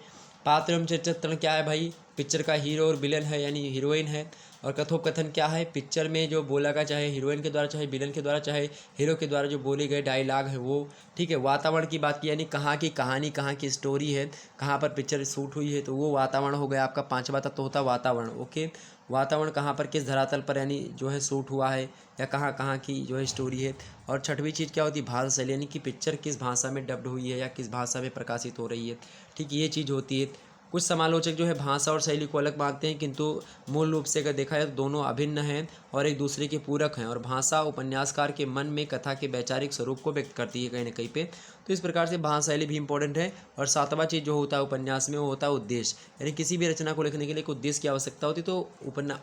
पात्र एवं चरित्र चित्रण क्या है भाई, पिक्चर का हीरो और विलन है यानी हीरोइन है। और कथोपकथन क्या है, पिक्चर में जो बोला गया चाहे हीरोइन के द्वारा, चाहे विलन के द्वारा, चाहे हीरो के द्वारा जो बोले गए डायलॉग है वो, ठीक है। वातावरण की बात की यानी कहाँ की कहानी, कहाँ की स्टोरी है, कहाँ पर पिक्चर शूट हुई है, तो वो वातावरण हो गया आपका। पांचवा तत्व होता है वातावरण, ओके। वातावरण कहाँ पर, किस धरातल पर यानी जो है शूट हुआ है, या कहाँ कहाँ की जो है स्टोरी है। और छठवीं चीज़ क्या होती है, भाषा शैली, यानी कि पिक्चर किस भाषा में डब्ड हुई है या किस भाषा में प्रकाशित हो रही है, ठीक, ये चीज़ होती है। कुछ समालोचक जो है भाषा और शैली को अलग मानते हैं, किंतु मूल रूप से अगर देखा जाए तो दोनों अभिन्न हैं और एक दूसरे के पूरक हैं। और भाषा उपन्यासकार के मन में कथा के वैचारिक स्वरूप को व्यक्त करती है कहीं ना कहीं पे। तो इस प्रकार से भाषा शैली भी इंपॉर्टेंट है। और सातवां चीज़ जो होता है उपन्यास में, वो होता है उद्देश्य, यानी किसी भी रचना को लिखने के लिए एक उद्देश्य की आवश्यकता होती है। तो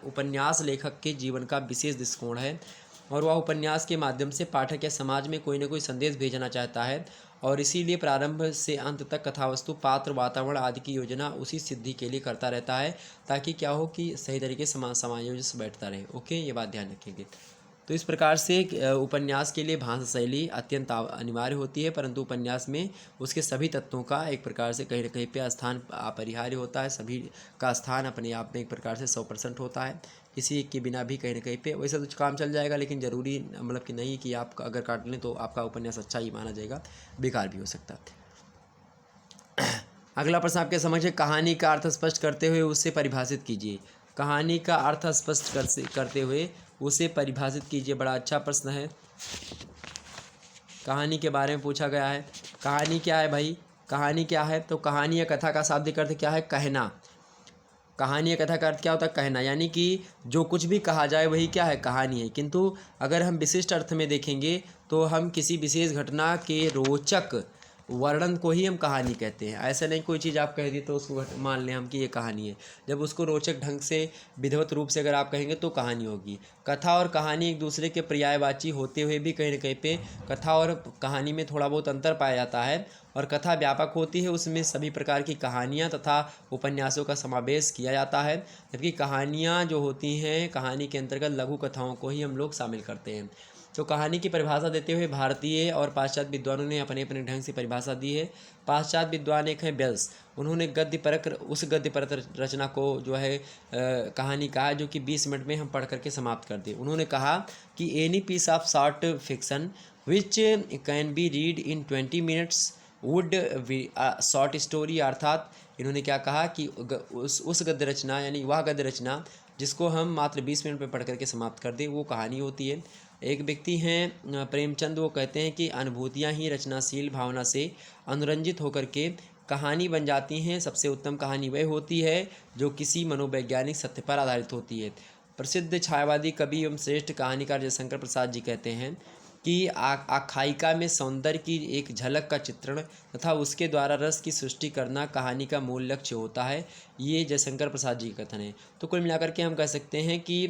उपन्यास लेखक के जीवन का विशेष दृष्टिकोण है और वह उपन्यास के माध्यम से पाठक या समाज में कोई ना कोई संदेश भेजना चाहता है। और इसीलिए प्रारंभ से अंत तक कथावस्तु, पात्र, वातावरण आदि की योजना उसी सिद्धि के लिए करता रहता है, ताकि क्या हो कि सही तरीके से समायोजन से बैठता रहे। ओके, ये बात ध्यान रखेंगे। तो इस प्रकार से उपन्यास के लिए भाषा शैली अत्यंत अनिवार्य होती है, परंतु उपन्यास में उसके सभी तत्वों का एक प्रकार से कहीं न कहीं पे स्थान अपरिहार्य होता है। सभी का स्थान अपने आप में एक प्रकार से 100% होता है, किसी एक के बिना भी कहीं न कहीं पे वैसे तो काम चल जाएगा, लेकिन ज़रूरी मतलब कि नहीं कि आप अगर काट लें तो आपका उपन्यास अच्छा ही माना जाएगा, बेकार भी हो सकता है। अगला प्रश्न आपके समझ है, कहानी का अर्थ स्पष्ट करते हुए उसे परिभाषित कीजिए। कहानी का अर्थ स्पष्ट करते हुए उसे परिभाषित कीजिए। बड़ा अच्छा प्रश्न है। कहानी के बारे में पूछा गया है। कहानी क्या है भाई, कहानी क्या है, तो कहानी या कथा का शाब्दिक अर्थ क्या है, कहना। कहानी या कथा का अर्थ क्या होता है, कहना, यानी कि जो कुछ भी कहा जाए वही क्या है, कहानी है। किंतु अगर हम विशिष्ट अर्थ में देखेंगे तो हम किसी विशेष घटना के रोचक वर्णन को ही हम कहानी कहते हैं। ऐसा नहीं कोई चीज़ आप कह दी तो उसको मान लें हम कि ये कहानी है। जब उसको रोचक ढंग से विधिवत रूप से अगर आप कहेंगे तो कहानी होगी। कथा और कहानी एक दूसरे के पर्यायवाची होते हुए भी कहीं न कहीं पे कथा और कहानी में थोड़ा बहुत अंतर पाया जाता है। और कथा व्यापक होती है, उसमें सभी प्रकार की कहानियाँ तथा उपन्यासों का समावेश किया जाता है। जबकि कहानियाँ जो होती हैं, कहानी के अंतर्गत लघु कथाओं को ही हम लोग शामिल करते हैं। तो कहानी की परिभाषा देते हुए भारतीय और पाश्चात्य विद्वानों ने अपने अपने ढंग से परिभाषा दी है। पाश्चात्य विद्वान एक है बेल्स, उन्होंने उस गद्यपरक रचना को जो है कहानी कहा, जो कि 20 मिनट में हम पढ़ करके समाप्त कर दें। उन्होंने कहा कि any piece of short fiction which can be read in 20 minutes would short story. अर्थात इन्होंने क्या कहा कि उस गद्य रचना यानी वह गद्य रचना जिसको हम मात्र 20 मिनट में पढ़ करके समाप्त कर दें, वो कहानी होती है। एक व्यक्ति हैं प्रेमचंद, वो कहते हैं कि अनुभूतियाँ ही रचनाशील भावना से अनुरंजित होकर के कहानी बन जाती हैं। सबसे उत्तम कहानी वह होती है जो किसी मनोवैज्ञानिक सत्य पर आधारित होती है। प्रसिद्ध छायावादी कवि एवं श्रेष्ठ कहानीकार जयशंकर प्रसाद जी कहते हैं कि आख्यायिका में सौंदर्य की एक झलक का चित्रण तथा उसके द्वारा रस की सृष्टि करना कहानी का मूल लक्ष्य होता है। ये जयशंकर प्रसाद जी का कथन है। तो कुल मिलाकर के हम कह सकते हैं कि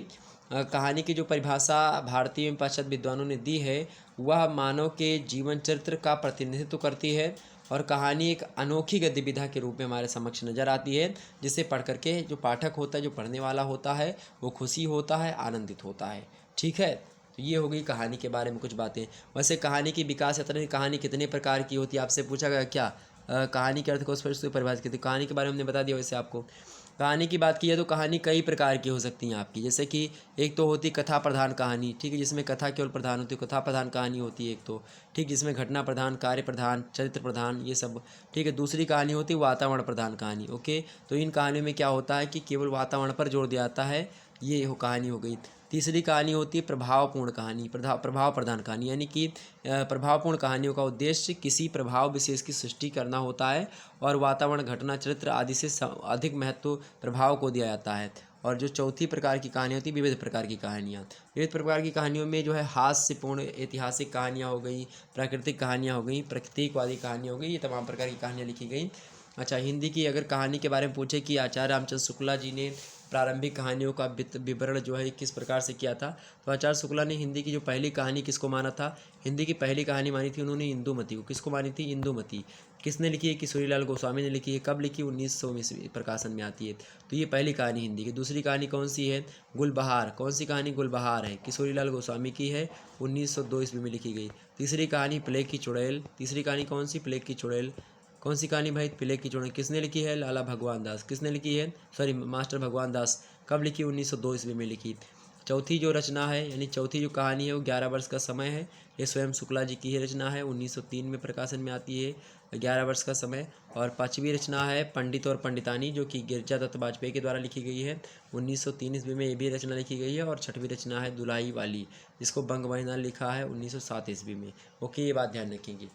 कहानी की जो परिभाषा भारतीय एवं पाश्चात्य विद्वानों ने दी है वह मानव के जीवन चरित्र का प्रतिनिधित्व करती है। और कहानी एक अनोखी गतिविधि के रूप में हमारे समक्ष नज़र आती है, जिसे पढ़ करके जो पाठक होता है, जो पढ़ने वाला होता है, वो खुशी होता है, आनंदित होता है। ठीक है, तो ये हो गई कहानी के बारे में कुछ बातें। वैसे कहानी की विकास यात्रा, कहानी कितने प्रकार की होती है, आपसे पूछा गया क्या कहानी के अर्थ को स्पष्ट परिभाषित करती है। कहानी के बारे में हमने बता दिया। वैसे आपको कहानी की बात की है तो कहानी कई प्रकार की हो सकती हैं आपकी, जैसे कि एक तो होती कथा प्रधान कहानी, ठीक है, जिसमें कथा केवल प्रधान होती है, कथा प्रधान कहानी होती है एक तो, ठीक, जिसमें घटना प्रधान, कार्य प्रधान, चरित्र प्रधान, ये सब, ठीक है। दूसरी कहानी होती है वातावरण प्रधान कहानी, ओके। तो इन कहानियों में क्या होता है कि केवल वातावरण पर जोर दिया जाता है, ये कहानी हो गई। तीसरी कहानी होती है प्रभावपूर्ण कहानी, प्रभाव प्रधान कहानी, यानी कि प्रभावपूर्ण कहानियों का उद्देश्य किसी प्रभाव विशेष की सृष्टि करना होता है और वातावरण, घटना, चरित्र आदि से अधिक महत्व प्रभाव को दिया जाता है। और जो चौथी प्रकार की कहानी होती है विविध प्रकार की कहानियाँ। विविध प्रकार की कहानियों में जो है हास्यपूर्ण ऐतिहासिक कहानियाँ हो गई, प्राकृतिक कहानियाँ हो गई, प्रतीकवादी कहानियाँ हो गई, ये तमाम प्रकार की कहानियाँ लिखी गई। अच्छा, हिंदी की अगर कहानी के बारे में पूछे कि आचार्य रामचंद्र शुक्ला जी ने प्रारंभिक कहानियों का विवरण जो है किस प्रकार से किया था, तो आचार्य शुक्ला ने हिंदी की जो पहली कहानी किसको माना था, हिंदी की पहली कहानी मानी थी उन्होंने इंदुमती को। किसको मानी थी, इंदुमती। किसने लिखी है, किशोरीलाल गोस्वामी ने लिखी है। कब लिखी, 1900 में प्रकाशन में आती है। तो ये पहली कहानी हिंदी की। दूसरी कहानी कौन सी है, गुलबहार। कौन सी कहानी, गुलबहार है, किशोरीलाल गोस्वामी की है, 1902 ईस्वी में लिखी गई। तीसरी कहानी प्लेग की चुड़ैल। तीसरी कहानी कौन सी, प्लेग की चुड़ैल। कौन सी कहानी भाई? पिले की चोरी किसने लिखी है? लाला भगवान दास। किसने लिखी है? सॉरी, मास्टर भगवान दास। कब लिखी? 1902 ईस्वी में लिखी। चौथी जो रचना है यानी चौथी जो कहानी है वो 11 वर्ष का समय है। ये स्वयं शुक्ला जी की ही रचना है, 1903 में प्रकाशन में आती है, 11 वर्ष का समय। और पांचवी रचना है पंडित और पंडितानी, जो कि गिरिजा दत्त वाजपेयी के द्वारा लिखी गई है, 1903 ईस्वी में ये भी रचना लिखी गई है। और छठवीं रचना है दुलाई वाली, जिसको बंग बहिना लिखा है 1907 ईस्वी में। ओके, ये बात ध्यान रखेंगे।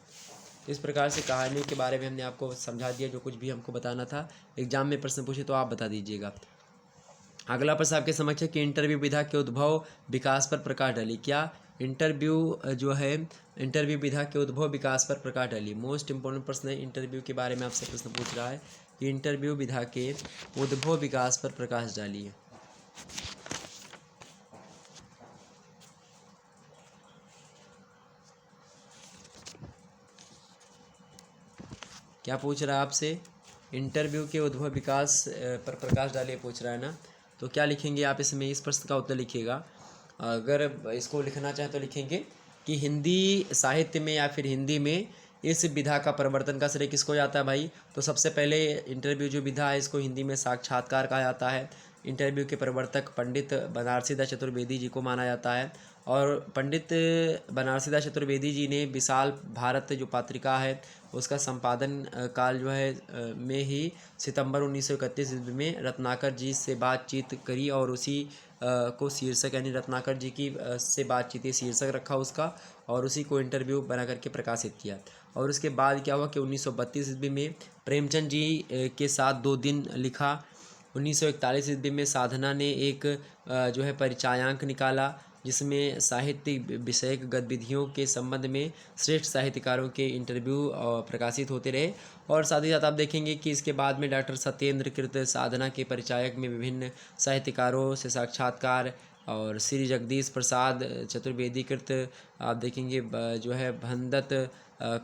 इस प्रकार से कहानियों के बारे में हमने आपको समझा दिया, जो कुछ भी हमको बताना था। एग्जाम में प्रश्न पूछे तो आप बता दीजिएगा। अगला प्रश्न आपके समक्ष है कि इंटरव्यू विधा के उद्भव विकास पर प्रकाश डाली। क्या इंटरव्यू जो है इंटरव्यू विधा के उद्भव विकास पर प्रकाश डाली? मोस्ट इंपॉर्टेंट प्रश्न है, इंटरव्यू के बारे में आपसे प्रश्न पूछ रहा है कि इंटरव्यू विधा के उद्भव विकास पर प्रकाश डालिए। क्या पूछ रहा है आपसे? इंटरव्यू के उद्भव विकास पर प्रकाश डालिए पूछ रहा है ना। तो क्या लिखेंगे आप इसमें? इस प्रश्न का उत्तर लिखिएगा। अगर इसको लिखना चाहें तो लिखेंगे कि हिंदी साहित्य में या फिर हिंदी में इस विधा का प्रवर्तन का श्रेय किसको जाता है भाई? तो सबसे पहले इंटरव्यू जो विधा है इसको हिंदी में साक्षात्कार कहा जाता है। इंटरव्यू के प्रवर्तक पंडित बनारसी दास चतुर्वेदी जी को माना जाता है। और पंडित बनारसी दास चतुर्वेदी जी ने विशाल भारत जो पत्रिका है उसका संपादन काल जो है में ही सितंबर 1931 ईस्वी में रत्नाकर जी से बातचीत करी, और उसी को शीर्षक यानी रत्नाकर जी की से बातचीत ही शीर्षक रखा उसका, और उसी को इंटरव्यू बना करके प्रकाशित किया। और उसके बाद क्या हुआ कि 1932 ईस्वी में प्रेमचंद जी के साथ 2 दिन लिखा। 1941 ईस्वी में साधना ने एक जो है परिचयांक निकाला, जिसमें साहित्य विषयक गतिविधियों के संबंध में श्रेष्ठ साहित्यकारों के इंटरव्यू प्रकाशित होते रहे। और साथ ही साथ आप देखेंगे कि इसके बाद में डॉक्टर सत्येंद्र कृत साधना के परिचायक में विभिन्न साहित्यकारों से साक्षात्कार, और श्री जगदीश प्रसाद चतुर्वेदी कृत आप देखेंगे जो है भंदत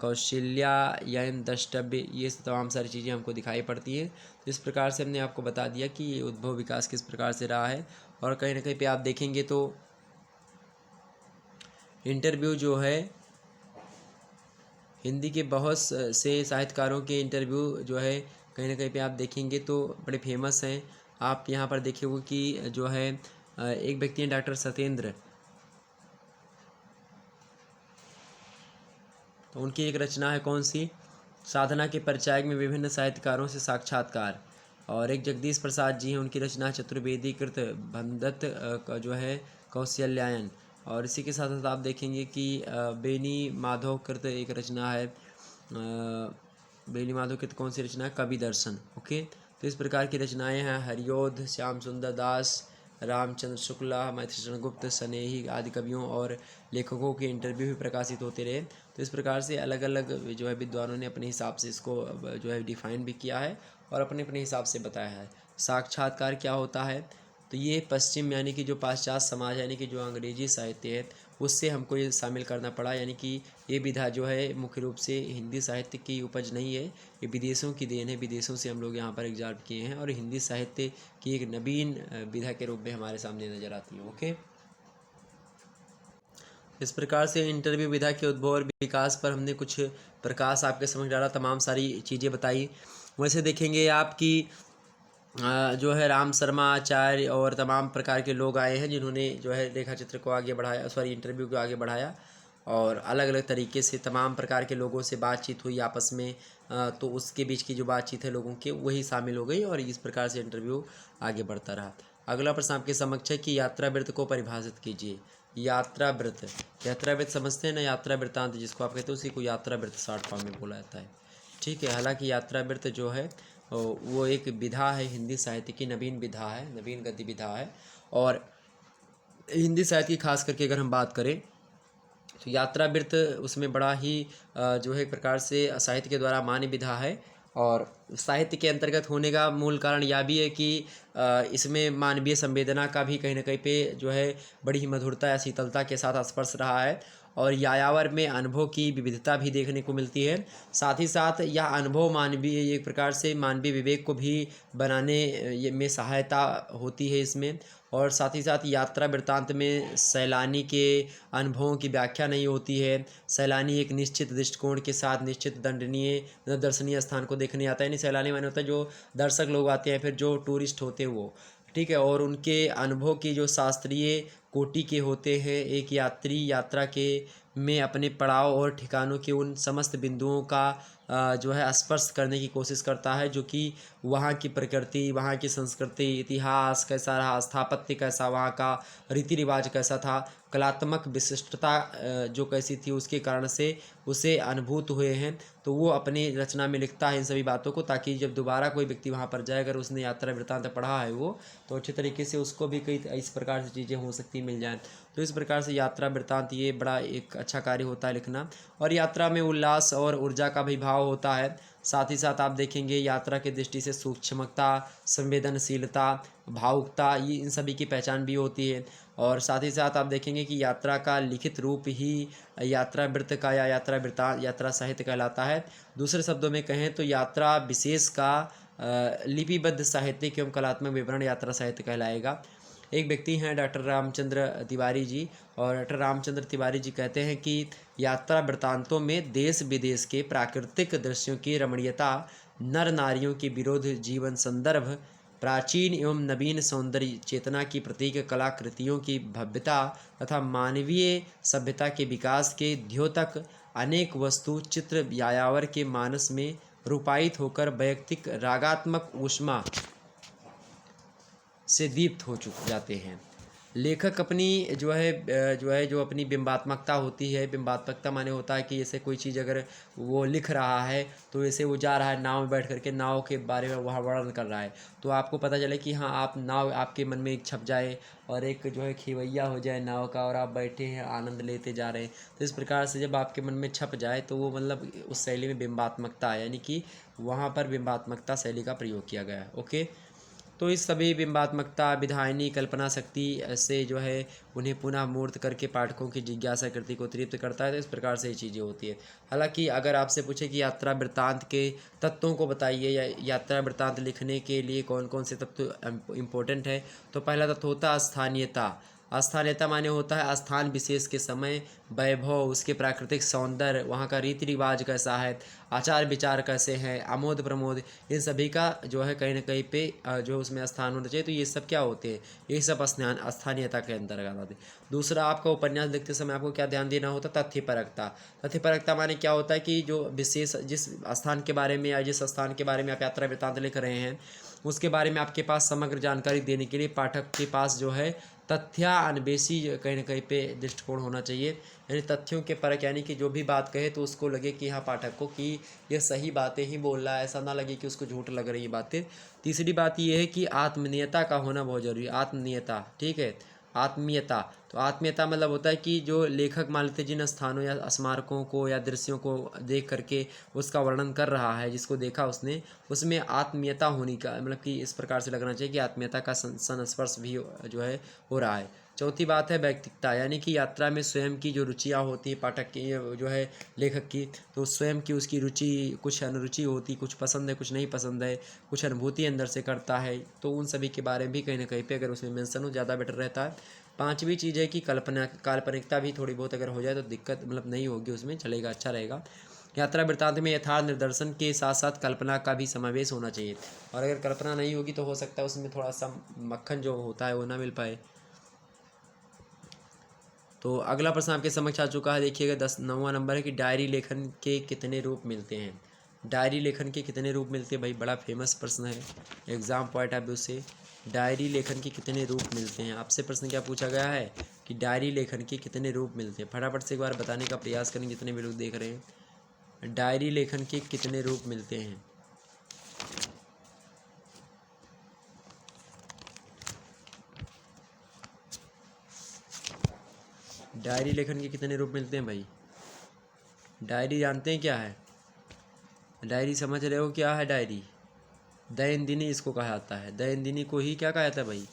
कौशल्यायन द्रष्टव्य, ये तमाम सारी चीज़ें हमको दिखाई पड़ती हैं। तो इस प्रकार से हमने आपको बता दिया कि ये उद्भव विकास किस प्रकार से रहा है। और कहीं ना कहीं पे आप देखेंगे तो इंटरव्यू जो है हिंदी के बहुत से साहित्यकारों के इंटरव्यू जो है कहीं ना कहीं पे आप देखेंगे तो बड़े फेमस हैं। आप यहाँ पर देखिए कि जो है एक व्यक्ति हैं डॉक्टर सत्येंद्र, तो उनकी एक रचना है कौन सी? साधना के परिचायक में विभिन्न साहित्यकारों से साक्षात्कार। और एक जगदीश प्रसाद जी हैं, उनकी रचना है चतुर्वेदी कृत भंदत का जो है कौशल्यायन। और इसी के साथ साथ आप देखेंगे कि बेनी माधव कृत एक रचना है, बेनी माधव कृत कौन सी रचना है? कवि दर्शन। ओके, तो इस प्रकार की रचनाएं हैं। हरियोध, श्याम सुंदर दास, रामचंद्र शुक्ला, मैथिलीचरण गुप्त, स्नेही आदि कवियों और लेखकों के इंटरव्यू भी प्रकाशित होते रहे। तो इस प्रकार से अलग अलग जो है विद्वानों ने अपने हिसाब से इसको जो है डिफाइन भी किया है और अपने अपने हिसाब से बताया है। साक्षात्कार क्या होता है? तो ये पश्चिम यानी कि जो पाश्चात्य समाज यानी कि जो अंग्रेजी साहित्य है उससे हमको ये शामिल करना पड़ा, यानी कि ये विधा जो है मुख्य रूप से हिंदी साहित्य की उपज नहीं है, ये विदेशों की देन है। विदेशों से हम लोग यहाँ पर एग्जार्व किए हैं और हिंदी साहित्य की एक नवीन विधा के रूप में हमारे सामने नजर आती है। ओके, इस प्रकार से इंटरव्यू विधा के उद्भव और विकास पर हमने कुछ प्रकाश आपके समझ डाला, तमाम सारी चीज़ें बताई। वैसे देखेंगे आप कि जो है राम शर्मा आचार्य और तमाम प्रकार के लोग आए हैं जिन्होंने जो है रेखा चित्र को आगे बढ़ाया, सॉरी इंटरव्यू को आगे बढ़ाया, और अलग अलग तरीके से तमाम प्रकार के लोगों से बातचीत हुई आपस में। तो उसके बीच की जो बातचीत है लोगों के वही शामिल हो गई और इस प्रकार से इंटरव्यू आगे बढ़ता रहा। अगला प्रश्न आपके समक्ष है कि यात्रा वृत्त को परिभाषित कीजिए। यात्रा वृत्त, यात्रा वृत्त समझते हैं ना, यात्रा वृत्तांत जिसको आप कहते हैं उसी को यात्रा वृत्त शॉर्ट फॉर्म में बोला जाता है। ठीक है, हालांकि यात्रा वृत्त जो है वो एक विधा है, हिंदी साहित्य की नवीन विधा है, नवीन गद्य विधा है। और हिंदी साहित्य की खास करके अगर हम बात करें तो यात्रा वृत्त उसमें बड़ा ही जो है एक प्रकार से साहित्य के द्वारा मान्य विधा है। और साहित्य के अंतर्गत होने का मूल कारण यह भी है कि इसमें मानवीय संवेदना का भी कहीं ना कहीं पे जो है बड़ी ही मधुरता या शीतलता के साथ स्पर्श रहा है। और यायावर में अनुभव की विविधता भी देखने को मिलती है। साथ ही साथ यह अनुभव मानवीय एक प्रकार से मानवीय विवेक को भी बनाने में सहायता होती है इसमें। और साथ ही साथ यात्रा वृत्तांत में सैलानी के अनुभवों की व्याख्या नहीं होती है। सैलानी एक निश्चित दृष्टिकोण के साथ निश्चित दंडनीय दर्शनीय स्थान को देखने आता है। यानी सैलानी माने होता है जो दर्शक लोग आते हैं, फिर जो टूरिस्ट होते हैं वो, ठीक है। और उनके अनुभव की जो शास्त्रीय कोटि के होते हैं। एक यात्री यात्रा के में अपने पड़ाव और ठिकानों के उन समस्त बिंदुओं का जो है स्पर्श करने की कोशिश करता है, जो कि वहाँ की प्रकृति, वहाँ की संस्कृति, इतिहास कैसा रहा, स्थापत्य कैसा, वहाँ का रीति रिवाज कैसा था, कलात्मक विशिष्टता जो कैसी थी, उसके कारण से उसे अनुभूत हुए हैं। तो वो अपनी रचना में लिखता है इन सभी बातों को, ताकि जब दोबारा कोई व्यक्ति वहाँ पर जाए, अगर उसने यात्रा वृत्तांत पढ़ा है वो, तो अच्छे तरीके से उसको भी कई इस प्रकार से चीज़ें हो सकती मिल जाएँ। तो इस प्रकार से यात्रा वृत्तांत ये बड़ा एक अच्छा कार्य होता है लिखना। और यात्रा में उल्लास और ऊर्जा का भी भाव होता है। साथ ही साथ आप देखेंगे यात्रा की दृष्टि से सूक्ष्मता, संवेदनशीलता, भावुकता, ये इन सभी की पहचान भी होती है। और साथ ही साथ आप देखेंगे कि यात्रा का लिखित रूप ही यात्रा वृत्त का या यात्रा वृत्तांत, यात्रा साहित्य कहलाता है। दूसरे शब्दों में कहें तो यात्रा विशेष का लिपिबद्ध साहित्यिक एवं कलात्मक विवरण यात्रा साहित्य कहलाएगा। एक व्यक्ति हैं डॉक्टर रामचंद्र तिवारी जी, और डॉक्टर रामचंद्र तिवारी जी कहते हैं कि यात्रा वृत्तांतों में देश विदेश के प्राकृतिक दृश्यों की रमणीयता, नर नारियों के विरोध, जीवन संदर्भ, प्राचीन एवं नवीन सौंदर्य चेतना की प्रतीक कलाकृतियों की भव्यता तथा मानवीय सभ्यता के विकास के द्योतक अनेक वस्तु चित्र यायावर के मानस में रूपायित होकर वैयक्तिक रागात्मक ऊष्मा से दीप्त हो चुक जाते हैं। लेखक अपनी जो अपनी बिंबात्मकता होती है, बिंबात्मकता माने होता है कि जैसे कोई चीज़ अगर वो लिख रहा है, तो जैसे वो जा रहा है नाव में बैठ करके, नाव के बारे में वहाँ वर्णन कर रहा है, तो आपको पता चले कि हाँ, आप नाव आपके मन में एक छप जाए और एक जो है खेवैया हो जाए नाव का, और आप बैठे हैं आनंद लेते जा रहे हैं। तो इस प्रकार से जब आपके मन में छप जाए, तो वो मतलब उस शैली में बिंबात्मकता है, यानी कि वहाँ पर बिंबात्मकता शैली का प्रयोग किया गया है। ओके, तो इस सभी बिंबात्मकता, विधायनी, कल्पना शक्ति से जो है उन्हें पुनः मूर्त करके पाठकों की जिज्ञासा कृति को तृप्त करता है। तो इस प्रकार से ये चीज़ें होती है। हालांकि अगर आपसे पूछे कि यात्रा वृत्तांत के तत्वों को बताइए, या यात्रा वृत्तांत लिखने के लिए कौन कौन से तत्व इम्पोर्टेंट है, तो पहला तत्व होता है स्थानीयता। स्थानीयता माने होता है स्थान विशेष के समय, वैभव, उसके प्राकृतिक सौंदर्य, वहाँ का रीति रिवाज कैसा है, आचार विचार कैसे हैं, आमोद प्रमोद, इन सभी का जो है कहीं ना कहीं पे जो उसमें स्थान होना चाहिए। तो ये सब क्या होते हैं, ये सब स्थानीयता के अंतर्गत आते हैं। दूसरा, आपका उपन्यास लिखते समय आपको क्या ध्यान देना होता है, तथ्यपरकता। तथ्यपरकता माने क्या होता है कि जो विशेष जिस स्थान के बारे में या जिस स्थान के बारे में आप यात्रा वृत्तांत लिख रहे हैं, उसके बारे में आपके पास समग्र जानकारी देने के लिए पाठक के पास जो है तथ्यान्वेषी कहीं ना कहीं पे दृष्टिकोण होना चाहिए। यानी तथ्यों के परख, यानी कि जो भी बात कहे तो उसको लगे कि हाँ, पाठक को कि यह सही बातें ही बोल रहा है, ऐसा ना लगे कि उसको झूठ लग रही है बातें। तीसरी बात यह है कि आत्मीयता का होना बहुत जरूरी है। आत्मीयता, ठीक है, आत्मीयता। तो आत्मीयता मतलब होता है कि जो लेखक मान लेते जिन स्थानों या स्मारकों को या दृश्यों को देख करके उसका वर्णन कर रहा है, जिसको देखा उसने, उसमें आत्मीयता होने का मतलब कि इस प्रकार से लगना चाहिए कि आत्मीयता का संस्पर्श भी जो है हो रहा है। चौथी बात है व्यक्तिकता, यानी कि यात्रा में स्वयं की जो रुचियाँ होती हैं पाठक की, जो है लेखक की, तो स्वयं की उसकी रुचि, कुछ अनुरुचि होती, कुछ पसंद है, कुछ नहीं पसंद है, कुछ अनुभूति अंदर से करता है, तो उन सभी के बारे में भी कहीं ना कहीं पे अगर उसमें मेंशन हो ज़्यादा बेटर रहता है। पांचवी चीज़ है कि काल्पनिकता भी थोड़ी बहुत अगर हो जाए तो दिक्कत मतलब नहीं होगी, उसमें चलेगा, अच्छा रहेगा। यात्रा वृत्तांत में यथार्थ निर्दर्शन के साथ साथ कल्पना का भी समावेश होना चाहिए, और अगर कल्पना नहीं होगी तो हो सकता है उसमें थोड़ा सा मक्खन जो होता है वो ना मिल पाए। तो अगला प्रश्न आपके समक्ष आ चुका है, देखिएगा 9वां नंबर है कि डायरी लेखन के कितने रूप मिलते हैं। डायरी लेखन के कितने रूप मिलते हैं भाई, बड़ा फेमस प्रश्न है एग्जाम पॉइंट ऑफ व्यू से। डायरी लेखन के कितने रूप मिलते हैं, आपसे प्रश्न क्या पूछा गया है कि डायरी लेखन के कितने रूप मिलते हैं। फटाफट से एक बार बताने का प्रयास करें जितने भी लोग देख रहे हैं, डायरी लेखन के कितने रूप मिलते हैं। डायरी लेखन के कितने रूप मिलते हैं भाई। डायरी जानते हैं क्या है, डायरी समझ रहे हो क्या है डायरी। दैनंदिनी इसको कहा जाता है, दैनंदिनी को ही क्या कहा जाता है भाई,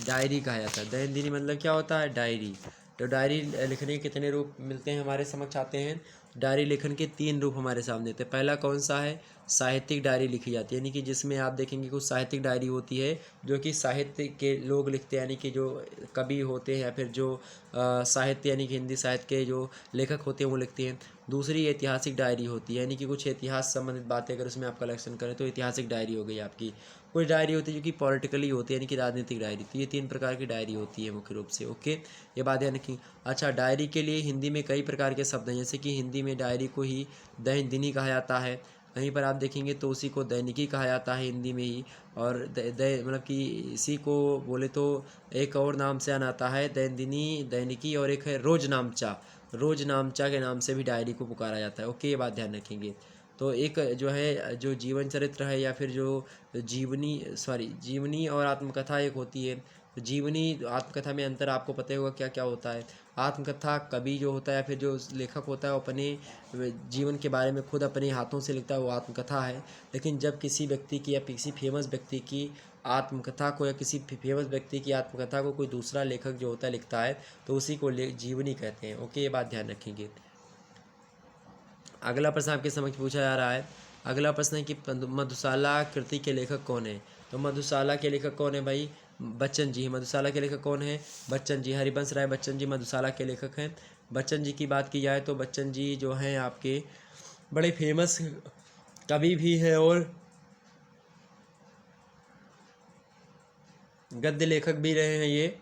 डायरी कहा जाता है। दैनंदिनी मतलब क्या होता है, डायरी। तो डायरी लिखने के कितने रूप मिलते हैं, हमारे समक्ष आते हैं। डायरी लेखन के 3 रूप हमारे सामने थे। पहला कौन सा है, साहित्यिक डायरी लिखी जाती है, यानी कि जिसमें आप देखेंगे कुछ साहित्यिक डायरी होती है जो कि साहित्य के लोग लिखते हैं, यानी कि जो कवि होते हैं या फिर जो साहित्य यानी कि हिंदी साहित्य के जो लेखक होते हैं वो लिखते हैं। दूसरी ऐतिहासिक डायरी होती है, यानी कि कुछ इतिहास संबंधित बातें अगर उसमें आप कलेक्शन करें तो ऐतिहासिक डायरी हो गई आपकी। कुछ डायरी होती है जो कि पॉलिटिकली होती है, यानी कि राजनीतिक डायरी। तो ये 3 प्रकार की डायरी होती है मुख्य रूप से। ओके, ये बात ध्यान रखिए। अच्छा, डायरी के लिए हिंदी में कई प्रकार के शब्द हैं, जैसे कि हिंदी में डायरी को ही दैनिक कहा जाता है। कहीं पर आप देखेंगे तो उसी को दैनिकी कहा जाता है हिंदी में ही। और मतलब कि इसी को बोले तो एक और नाम से आता है दैनिकी, और एक है रोज नामचा के नाम से भी डायरी को पुकारा जाता है। ओके, ये बात ध्यान रखेंगे। तो एक जो है जो जीवन चरित्र है या फिर जो जीवनी और आत्मकथा एक होती है। तो जीवनी आत्मकथा में अंतर आपको पता ही होगा क्या क्या होता है। आत्मकथा कवि जो होता है या फिर जो लेखक होता है वो अपने जीवन के बारे में खुद अपने हाथों से लिखता है, वो आत्मकथा है। लेकिन जब किसी व्यक्ति की या किसी फेमस व्यक्ति की आत्मकथा को या किसी फेमस व्यक्ति की आत्मकथा को कोई दूसरा लेखक जो होता है लिखता है तो उसी को जीवनी कहते हैं। ओके, ये बात ध्यान रखेंगे। अगला प्रश्न आपके समक्ष पूछा जा रहा है। अगला प्रश्न है कि मधुशाला कृति के लेखक कौन है। तो मधुशाला के लेखक कौन है भाई, बच्चन जी। मधुशाला के लेखक कौन है, बच्चन जी। हरिवंश राय बच्चन जी मधुशाला के लेखक हैं। बच्चन जी की बात की जाए तो बच्चन जी जो हैं आपके बड़े फेमस कवि भी हैं और गद्य लेखक भी रहे हैं। ये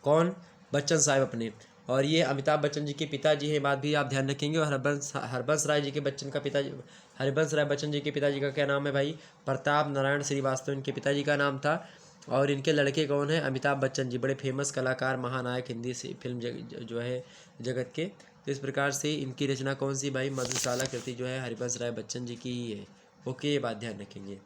कौन, बच्चन साहब अपने। और ये अमिताभ बच्चन जी के पिताजी हैं, बात भी आप ध्यान रखेंगे। और हरबंस राय जी के बच्चन का पिताजी, हरिवंश राय बच्चन जी के पिताजी का क्या नाम है भाई, प्रताप नारायण श्रीवास्तव इनके पिताजी का नाम था। और इनके लड़के कौन है, अमिताभ बच्चन जी, बड़े फेमस कलाकार, महानायक हिंदी से फिल्म जो है जगत के। तो इस प्रकार से इनकी रचना कौन सी भाई, मधुशाला कृति जो है हरिवंश राय बच्चन जी की ही है। ओके, ये बात ध्यान रखेंगे।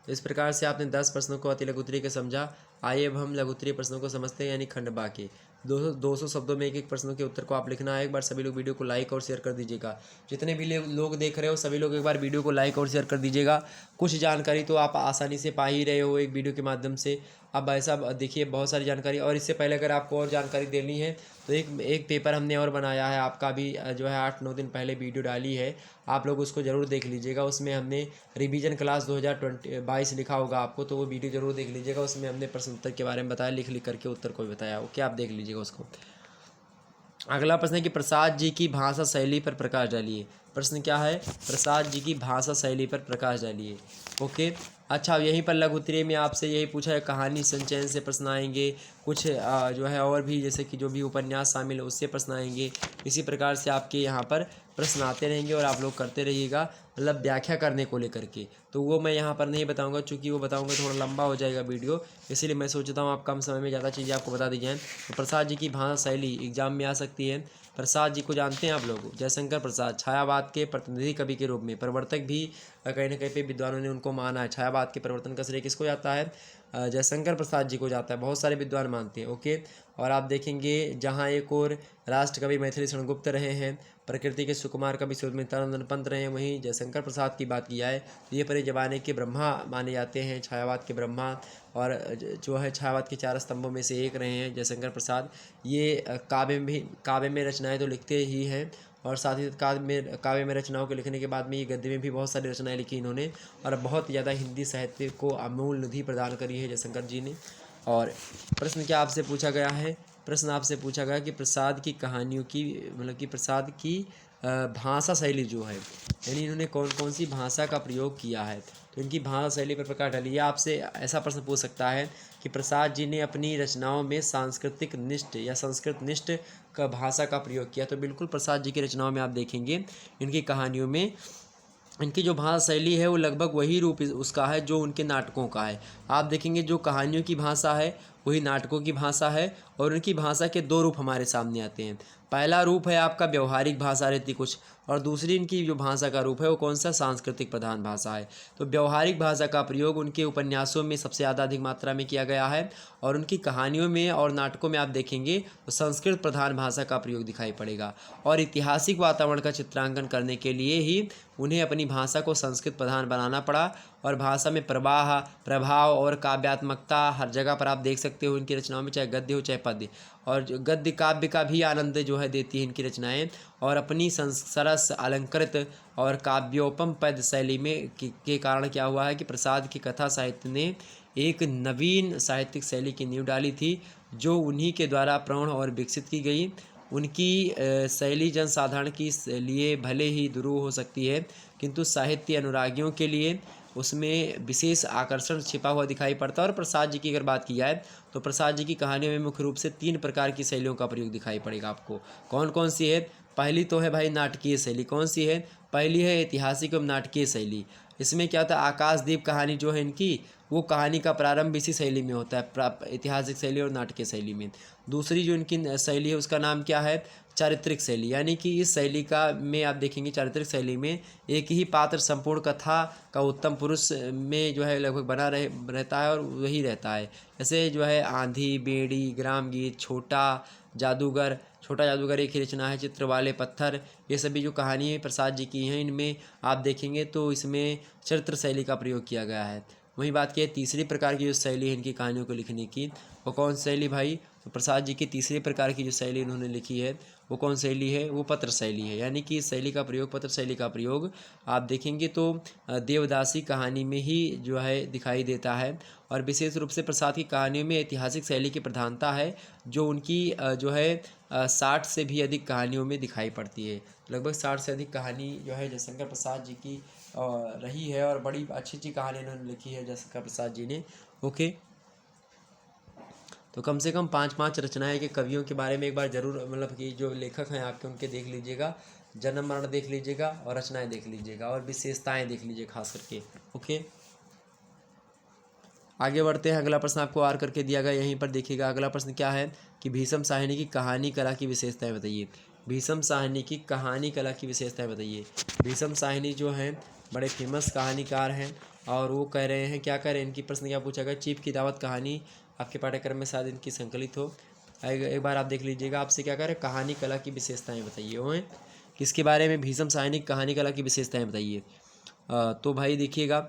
तो इस प्रकार से आपने 10 प्रश्नों को अति लघु उत्तरीय के समझा। आइए अब हम लघु उत्तरीय प्रश्नों को समझते हैं, यानी खंड बा के 200 शब्दों में एक प्रश्नों के उत्तर को आप लिखना है। एक बार सभी लोग वीडियो को लाइक और शेयर कर दीजिएगा। जितने भी लोग देख रहे हो सभी लोग एक बार वीडियो को लाइक और शेयर कर दीजिएगा। कुछ जानकारी तो आप आसानी से पा ही रहे हो एक वीडियो के माध्यम से। अब ऐसा देखिए बहुत सारी जानकारी, और इससे पहले अगर आपको और जानकारी देनी है तो एक पेपर हमने और बनाया है आपका भी, जो है 8-9 दिन पहले वीडियो डाली है, आप लोग उसको ज़रूर देख लीजिएगा। उसमें हमने रिवीजन क्लास 2022 लिखा होगा आपको, तो वो वीडियो ज़रूर देख लीजिएगा। उसमें हमने प्रश्न उत्तर के बारे में बताया, लिख करके उत्तर को भी बताया। ओके, आप देख लीजिएगा उसको। अगला प्रश्न है कि प्रसाद जी की भाषा शैली पर प्रकाश डालिए। प्रश्न क्या है, प्रसाद जी की भाषा शैली पर प्रकाश डालिए। ओके, अच्छा, यहीं पर लघु उत्तरीय में आपसे यही पूछा है, कहानी संचयन से प्रश्न आएंगे। कुछ जो है और भी, जैसे कि जो भी उपन्यास शामिल है उससे प्रश्न आएंगे। इसी प्रकार से आपके यहाँ पर प्रश्न आते रहेंगे और आप लोग करते रहिएगा, मतलब व्याख्या करने को लेकर के। तो वो मैं यहाँ पर नहीं बताऊँगा, चूँकि वो बताऊँगा थोड़ा लंबा हो जाएगा वीडियो, इसीलिए मैं सोचता हूँ आप कम समय में ज़्यादा चीज़ें आपको बता दी जाएँ। तो प्रसाद जी की भाषा शैली एग्जाम में आ सकती है। प्रसाद जी को जानते हैं आप लोग, जयशंकर प्रसाद, छायावाद के प्रतिनिधि कवि के रूप में, प्रवर्तक भी कहीं ना कहीं पे विद्वानों ने उनको माना है। छायावाद के प्रवर्तन का श्रेय किसको जाता है, जयशंकर प्रसाद जी को जाता है, बहुत सारे विद्वान मानते हैं। ओके, और आप देखेंगे जहाँ एक और राष्ट्र कवि मैथिली शरण गुप्त रहे हैं, प्रकृति के सुकुमार कवि सुमित्रानंदन पंत रहे हैं, वहीं जयशंकर प्रसाद की बात की जाए तो ये पहले जमाने के ब्रह्मा माने जाते हैं, छायावाद के ब्रह्मा, और जो है छायावाद के 4 स्तंभों में से एक रहे हैं जयशंकर प्रसाद। ये काव्य में रचनाएं तो लिखते ही हैं, और साथ ही काव्य में रचनाओं के लिखने के बाद में ये गद्य में भी बहुत सारी रचनाएं लिखी इन्होंने, और बहुत ज़्यादा हिंदी साहित्य को अमूल निधि प्रदान करी है जयशंकर जी ने। और प्रश्न क्या आपसे पूछा गया है, प्रश्न आपसे पूछा गया कि प्रसाद की कहानियों की, मतलब कि प्रसाद की भाषा शैली जो है, यानी इन्होंने कौन कौन सी भाषा का प्रयोग किया है, तो इनकी भाषा शैली पर प्रकाश डालिए। आपसे ऐसा प्रश्न पूछ सकता है कि प्रसाद जी ने अपनी रचनाओं में सांस्कृतिक निष्ठ या संस्कृत निष्ठ का भाषा का प्रयोग किया। तो बिल्कुल प्रसाद जी की रचनाओं में आप देखेंगे इनकी कहानियों में इनकी जो भाषा शैली है वो लगभग वही रूप उसका है जो उनके नाटकों का है। आप देखेंगे जो कहानियों की भाषा है वही नाटकों की भाषा है, और उनकी भाषा के 2 रूप हमारे सामने आते हैं। पहला रूप है आपका व्यवहारिक भाषा रहती कुछ, और दूसरी इनकी जो भाषा का रूप है वो कौन सा, सांस्कृतिक प्रधान भाषा है। तो व्यवहारिक भाषा का प्रयोग उनके उपन्यासों में सबसे ज़्यादा अधिक मात्रा में किया गया है, और उनकी कहानियों में और नाटकों में आप देखेंगे तो संस्कृत प्रधान भाषा का प्रयोग दिखाई पड़ेगा। और ऐतिहासिक वातावरण का चित्रांकन करने के लिए ही उन्हें अपनी भाषा को संस्कृत प्रधान बनाना पड़ा, और भाषा में प्रवाह, प्रभाव और काव्यात्मकता हर जगह पर आप देख सकते हो इनकी रचनाओं में, चाहे गद्य हो चाहे पद्य। और जो गद्य काव्य का भी आनंद जो है देती है इनकी रचनाएं। और अपनी सरस अलंकृत और काव्योपम पद शैली में के कारण क्या हुआ है कि प्रसाद की कथा साहित्य ने एक नवीन साहित्यिक शैली की नींव डाली थी, जो उन्हीं के द्वारा प्रौढ़ और विकसित की गई। उनकी शैली जनसाधारण के लिए भले ही दुरूह हो सकती है, किंतु साहित्य अनुरागियों के लिए उसमें विशेष आकर्षण छिपा हुआ दिखाई पड़ता है। और प्रसाद जी की अगर बात की जाए तो प्रसाद जी की कहानियों में मुख्य रूप से 3 प्रकार की शैलियों का प्रयोग दिखाई पड़ेगा आपको। कौन कौन सी है? पहली तो है भाई नाटकीय शैली। कौन सी है? पहली है ऐतिहासिक एवं नाटकीय शैली। इसमें क्या होता है, आकाशदीप कहानी जो है इनकी, वो कहानी का प्रारंभ इसी शैली में होता है, ऐतिहासिक शैली और नाटकीय शैली में। दूसरी जो इनकी शैली है उसका नाम क्या है? चारित्रिक शैली। यानी कि इस शैली का में आप देखेंगे, चारित्रिक शैली में एक ही पात्र संपूर्ण कथा का उत्तम पुरुष में जो है लगभग बना रहता है और वही रहता है। जैसे जो है आंधी, बेड़ी, ग्राम गीत, छोटा जादूगर एक ही रचना है, चित्र वाले पत्थर, ये सभी जो कहानी है प्रसाद जी की हैं, इनमें आप देखेंगे तो इसमें चरित्र शैली का प्रयोग किया गया है। वहीं बात की है तीसरी प्रकार की जो शैली है इनकी कहानियों को लिखने की, वो कौन शैली भाई? तो प्रसाद जी की तीसरी प्रकार की जो शैली इन्होंने लिखी है वो कौन शैली है? वो पत्र शैली है। यानी कि इस शैली का प्रयोग, पत्र शैली का प्रयोग आप देखेंगे तो देवदासी कहानी में ही जो है दिखाई देता है। और विशेष रूप से प्रसाद की कहानियों में ऐतिहासिक शैली की प्रधानता है, जो उनकी जो है 60 से भी अधिक कहानियों में दिखाई पड़ती है। लगभग 60 से अधिक कहानी जो है जयशंकर प्रसाद जी की रही है, और बड़ी अच्छी अच्छी कहानी इन्होंने लिखी है जयशंकर प्रसाद जी ने। ओके, तो कम से कम 5-5 रचनाएं के कवियों के बारे में एक बार जरूर, मतलब कि जो लेखक हैं आपके, उनके देख लीजिएगा, जन्म मरण देख लीजिएगा और रचनाएं देख लीजिएगा और विशेषताएं देख लीजिए खास करके। ओके, आगे बढ़ते हैं। अगला प्रश्न आपको आर करके दिया गया, यहीं पर देखिएगा। अगला प्रश्न क्या है कि भीष्म साहनी की कहानी कला की विशेषताएं बताइए। भीष्म साहनी की कहानी कला की विशेषताएं बताइए। भीष्म साहनी जो हैं बड़े फेमस कहानीकार हैं, और वो कह रहे हैं, क्या कह रहे हैं, इनकी प्रश्न क्या पूछा गया, चीफ की दावत कहानी आपके पाठ्यक्रम में शायद इनकी संकलित हो। एक बार आप देख लीजिएगा, आपसे क्या कह रहे हैं, कहानी कला की विशेषताएं बताइए। वो हैं किसके बारे में? भीष्म साहनी की कहानी कला की विशेषताएं बताइए। तो भाई देखिएगा,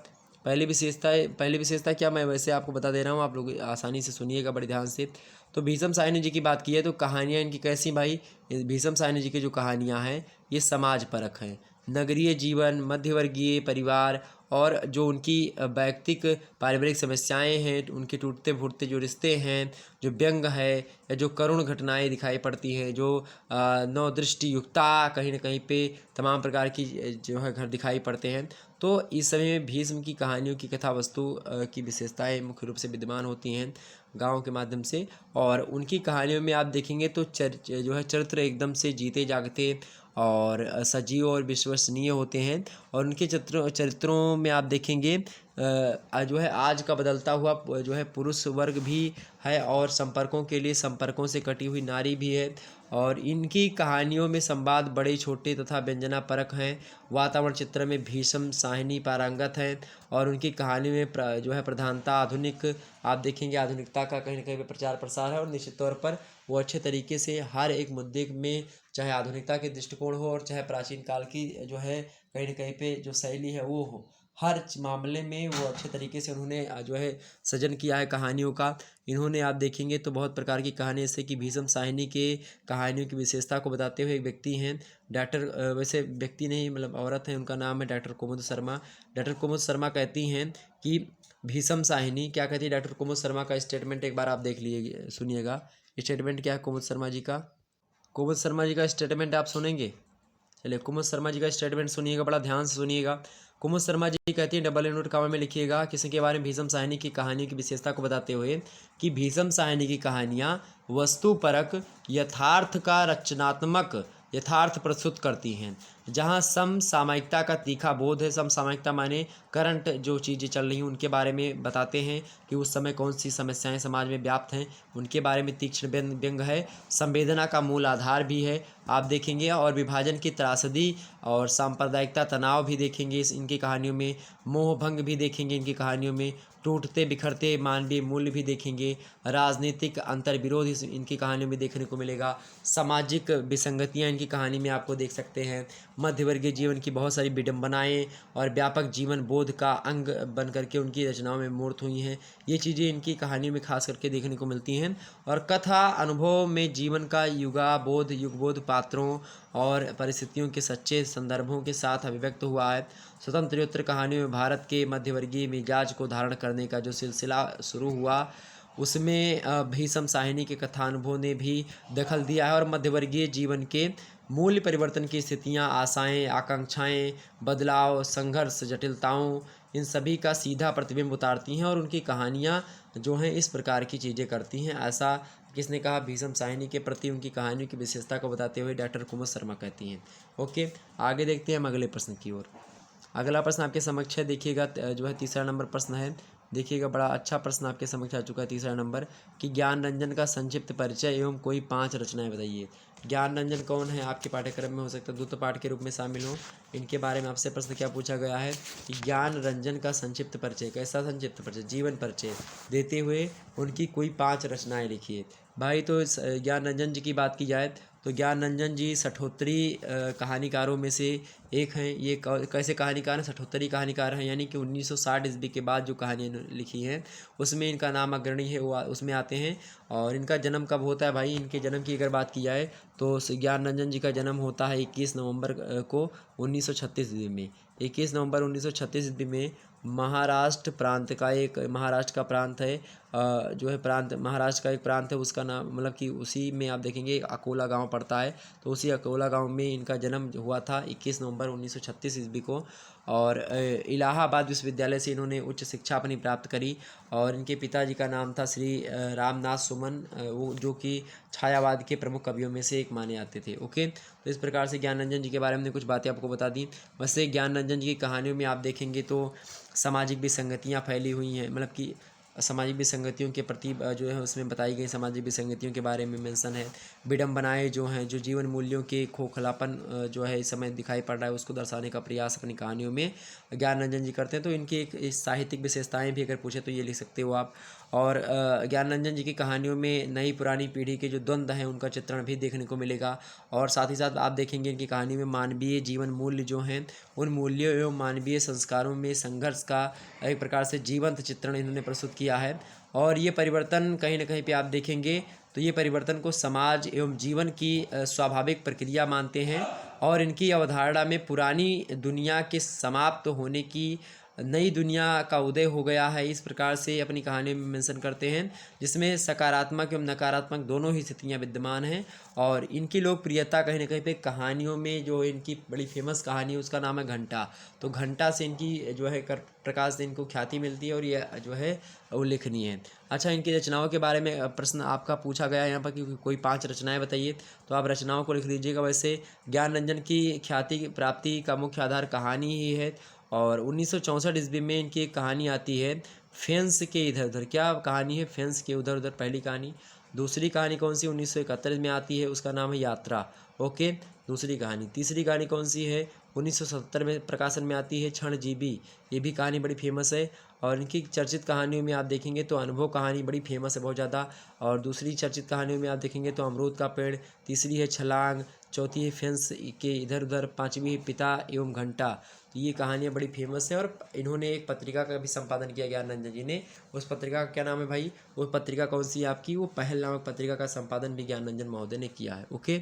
पहली विशेषता क्या, मैं वैसे आपको बता दे रहा हूँ, आप लोग आसानी से सुनिएगा बड़े ध्यान से। तो भीष्म साहनी जी की बात की है तो कहानियाँ इनकी कैसी भाई? भीष्म साहनी जी की जो कहानियाँ हैं ये समाज परक हैं। नगरीय जीवन, मध्यवर्गीय परिवार, और जो उनकी वैयक्तिक पारिवारिक समस्याएं हैं, उनके टूटते फूटते जो रिश्ते हैं, जो व्यंग है या जो करुण घटनाएं दिखाई पड़ती हैं, जो नवदृष्टियुक्ता कहीं ना कहीं पे तमाम प्रकार की जो है घर दिखाई पड़ते हैं। तो इस समय में भीष्म की कहानियों की कथा वस्तु की विशेषताएं मुख्य रूप से विद्यमान होती हैं गाँव के माध्यम से। और उनकी कहानियों में आप देखेंगे तो जो है चरित्र एकदम से जीते जागते और सजीव और विश्वसनीय होते हैं। और उनके चरित्रों में आप देखेंगे जो है आज का बदलता हुआ जो है पुरुष वर्ग भी है, और संपर्कों से कटी हुई नारी भी है। और इनकी कहानियों में संवाद बड़े छोटे तथा व्यंजना परक हैं। वातावरण चित्र में भीष्म साहनी पारंगत हैं, और उनकी कहानी में जो है प्रधानता आधुनिक, आप देखेंगे आधुनिकता का कहीं ना कहीं पे प्रचार प्रसार है। और निश्चित तौर पर वो अच्छे तरीके से हर एक मुद्दे में, चाहे आधुनिकता के दृष्टिकोण हो और चाहे प्राचीन काल की जो है कहीं ना कहीं पे जो शैली है वो हो, हर मामले में वो अच्छे तरीके से उन्होंने जो है सृजन किया है कहानियों का। इन्होंने आप देखेंगे तो बहुत प्रकार की कहानी, जैसे कि भीष्म साहनी के कहानियों की विशेषता को बताते हुए एक व्यक्ति हैं डॉक्टर, वैसे व्यक्ति नहीं मतलब औरत है, उनका नाम है डॉक्टर कुमुद शर्मा। डॉक्टर कुमुद शर्मा कहती हैं कि भीष्म साहनी, क्या कहती है डॉक्टर कुमुद शर्मा का स्टेटमेंट एक बार आप देख लीजिए, सुनिएगा। स्टेटमेंट क्या है कुमुद शर्मा जी का? कुमुद शर्मा जी का स्टेटमेंट आप सुनेंगे। चलिए कुमुद शर्मा जी का स्टेटमेंट सुनिएगा, बड़ा ध्यान से सुनिएगा। कुमुद शर्मा जी कहती है, डबल नोट कामा में लिखिएगा, किसी के बारे में भीष्म साहनी की कहानियों की विशेषता को बताते हुए, कि भीष्म साहनी की कहानियाँ वस्तुपरक यथार्थ का रचनात्मक यथार्थ प्रस्तुत करती हैं, जहाँ समसामयिकता का तीखा बोध है। समसामयिकता माने करंट जो चीज़ें चल रही हैं उनके बारे में बताते हैं कि उस समय कौन सी समस्याएं समाज में व्याप्त हैं, उनके बारे में तीक्ष्ण व्यंग है। संवेदना का मूल आधार भी है आप देखेंगे, और विभाजन की त्रासदी और सांप्रदायिकता तनाव भी देखेंगे इनकी कहानियों में। मोहभंग भी देखेंगे इनकी कहानियों में। टूटते बिखरते मानवीय मूल्य भी देखेंगे। राजनीतिक अंतर्विरोध इनकी कहानियों में देखने को मिलेगा। सामाजिक विसंगतियाँ इनकी कहानी में आपको देख सकते हैं। मध्यवर्गीय जीवन की बहुत सारी विडंबनाएं और व्यापक जीवन बोध का अंग बन करके उनकी रचनाओं में मूर्त हुई हैं। ये चीज़ें इनकी कहानियों में खास करके देखने को मिलती हैं। और कथा अनुभव में जीवन का युगबोध पात्रों और परिस्थितियों के सच्चे संदर्भों के साथ अभिव्यक्त हुआ है। स्वतंत्रोत्तर कहानियों में भारत के मध्यवर्गीय मिजाज को धारण करने का जो सिलसिला शुरू हुआ, उसमें भीषम साहिनी के कथानुभव ने भी दखल दिया है और मध्यवर्गीय जीवन के मूल्य परिवर्तन की स्थितियाँ, आशाएं, आकांक्षाएं, बदलाव, संघर्ष, जटिलताओं, इन सभी का सीधा प्रतिबिंब उतारती हैं और उनकी कहानियाँ जो हैं इस प्रकार की चीज़ें करती हैं। ऐसा किसने कहा? भीषम साहिनी के प्रति उनकी कहानियों की विशेषता को बताते हुए डॉक्टर कुमुद शर्मा कहती हैं। ओके, आगे देखते हैं हम अगले प्रश्न की ओर। अगला प्रश्न आपके समक्ष है, देखिएगा जो है तीसरा नंबर प्रश्न है। देखिएगा, बड़ा अच्छा प्रश्न आपके समक्ष आ चुका है तीसरा नंबर कि ज्ञान रंजन का संक्षिप्त परिचय एवं कोई 5 रचनाएं बताइए। ज्ञान रंजन कौन है? आपके पाठ्यक्रम में हो सकता है द्वितीय पाठ के रूप में शामिल हो। इनके बारे में आपसे प्रश्न क्या पूछा गया है कि ज्ञान रंजन का संक्षिप्त परिचय, कैसा संक्षिप्त परिचय? जीवन परिचय देते हुए उनकी कोई 5 रचनाएं लिखिए। भाई तो ज्ञान रंजन जी की बात की जाए तो ज्ञान रंजन जी सठोत्तरी कहानीकारों में से एक हैं। ये कैसे कहानीकार हैं? सठोत्तरी कहानीकार हैं, यानी कि 1960 ईस्वी के बाद जो कहानियाँ लिखी हैं उसमें इनका नाम अग्रणी है, वो उसमें आते हैं। और इनका जन्म कब होता है भाई? इनके जन्म की अगर बात की जाए तो ज्ञान रंजन जी का जन्म होता है 21 नवंबर को 1936 ईस्वी में। 21 नवंबर 1936 ईस्वी में महाराष्ट्र का प्रांत है, जो है प्रांत, महाराष्ट्र का एक प्रांत है, उसका नाम मतलब कि उसी में आप देखेंगे अकोला गांव पड़ता है। तो उसी अकोला गांव में इनका जन्म हुआ था 21 नवंबर 1936 ईस्वी को। और इलाहाबाद विश्वविद्यालय से इन्होंने उच्च शिक्षा अपनी प्राप्त करी। और इनके पिताजी का नाम था श्री रामनाथ सुमन, वो जो कि छायावाद के प्रमुख कवियों में से एक माने जाते थे। ओके, तो इस प्रकार से ज्ञान रंजन जी के बारे में कुछ बातें आपको बता दी। वैसे ज्ञान रंजन जी की कहानियों में आप देखेंगे तो सामाजिक विसंगतियाँ फैली हुई हैं, मतलब कि सामाजिक विसंगतियों के प्रति जो है उसमें बताई गई सामाजिक विसंगतियों के बारे में मेंशन है। विडंबनाएं जो हैं, जो जीवन मूल्यों के खोखलापन जो है इस समय दिखाई पड़ रहा है, उसको दर्शाने का प्रयास अपनी कहानियों में ज्ञान रंजन जी करते हैं। तो इनकी एक साहित्यिक विशेषताएं भी अगर पूछे तो ये लिख सकते हो आप। और ज्ञान रंजन जी की कहानियों में नई पुरानी पीढ़ी के जो द्वंद्व हैं उनका चित्रण भी देखने को मिलेगा। और साथ ही साथ आप देखेंगे इनकी कहानी में मानवीय जीवन मूल्य जो हैं, उन मूल्यों एवं मानवीय संस्कारों में संघर्ष का एक प्रकार से जीवंत चित्रण इन्होंने प्रस्तुत किया है। और ये परिवर्तन कहीं ना कहीं पे आप देखेंगे तो ये परिवर्तन को समाज एवं जीवन की स्वाभाविक प्रक्रिया मानते हैं। और इनकी अवधारणा में पुरानी दुनिया के समाप्त होने की नई दुनिया का उदय हो गया है, इस प्रकार से अपनी कहानी में मेंशन करते हैं, जिसमें सकारात्मक एवं नकारात्मक दोनों ही स्थितियाँ विद्यमान हैं। और इनकी लोकप्रियता कहीं ना कहीं पे कहानियों में जो इनकी बड़ी फेमस कहानी है उसका नाम है घंटा। तो घंटा से इनकी जो है कर प्रकाश से इनको ख्याति मिलती है और ये जो है उल्लेखनीय है। अच्छा, इनकी रचनाओं के बारे में प्रश्न आपका पूछा गया है यहाँ पर कि कोई 5 रचनाएं बताइए, तो आप रचनाओं को लिख लीजिएगा। वैसे ज्ञान रंजन की ख्याति की प्राप्ति का मुख्य आधार कहानी ही है। और 1964 ईस्वी में इनकी एक कहानी आती है फेंस के इधर उधर। क्या कहानी है? फेंस के उधर उधर, पहली कहानी। दूसरी कहानी कौन सी? 1971 में आती है, उसका नाम है यात्रा। ओके, दूसरी कहानी। तीसरी कहानी कौन सी है? 1970 में प्रकाशन में आती है क्षणजीवी। ये भी कहानी बड़ी फेमस है। और इनकी चर्चित कहानियों में आप देखेंगे तो अनुभव कहानी बड़ी फेमस है बहुत ज़्यादा। और दूसरी चर्चित कहानियों में आप देखेंगे तो अमरूद का पेड़, तीसरी है छलांग, चौथी है फेंस के इधर उधर, पांचवी है पिता एवं घंटा। तो ये कहानियाँ बड़ी फेमस हैं। और इन्होंने एक पत्रिका का भी संपादन किया ज्ञान रंजन जी ने। उस पत्रिका का क्या नाम है भाई? वो पत्रिका कौन सी है आपकी? वो पहल नामक पत्रिका का संपादन भी ज्ञान रंजन महोदय ने किया है। ओके,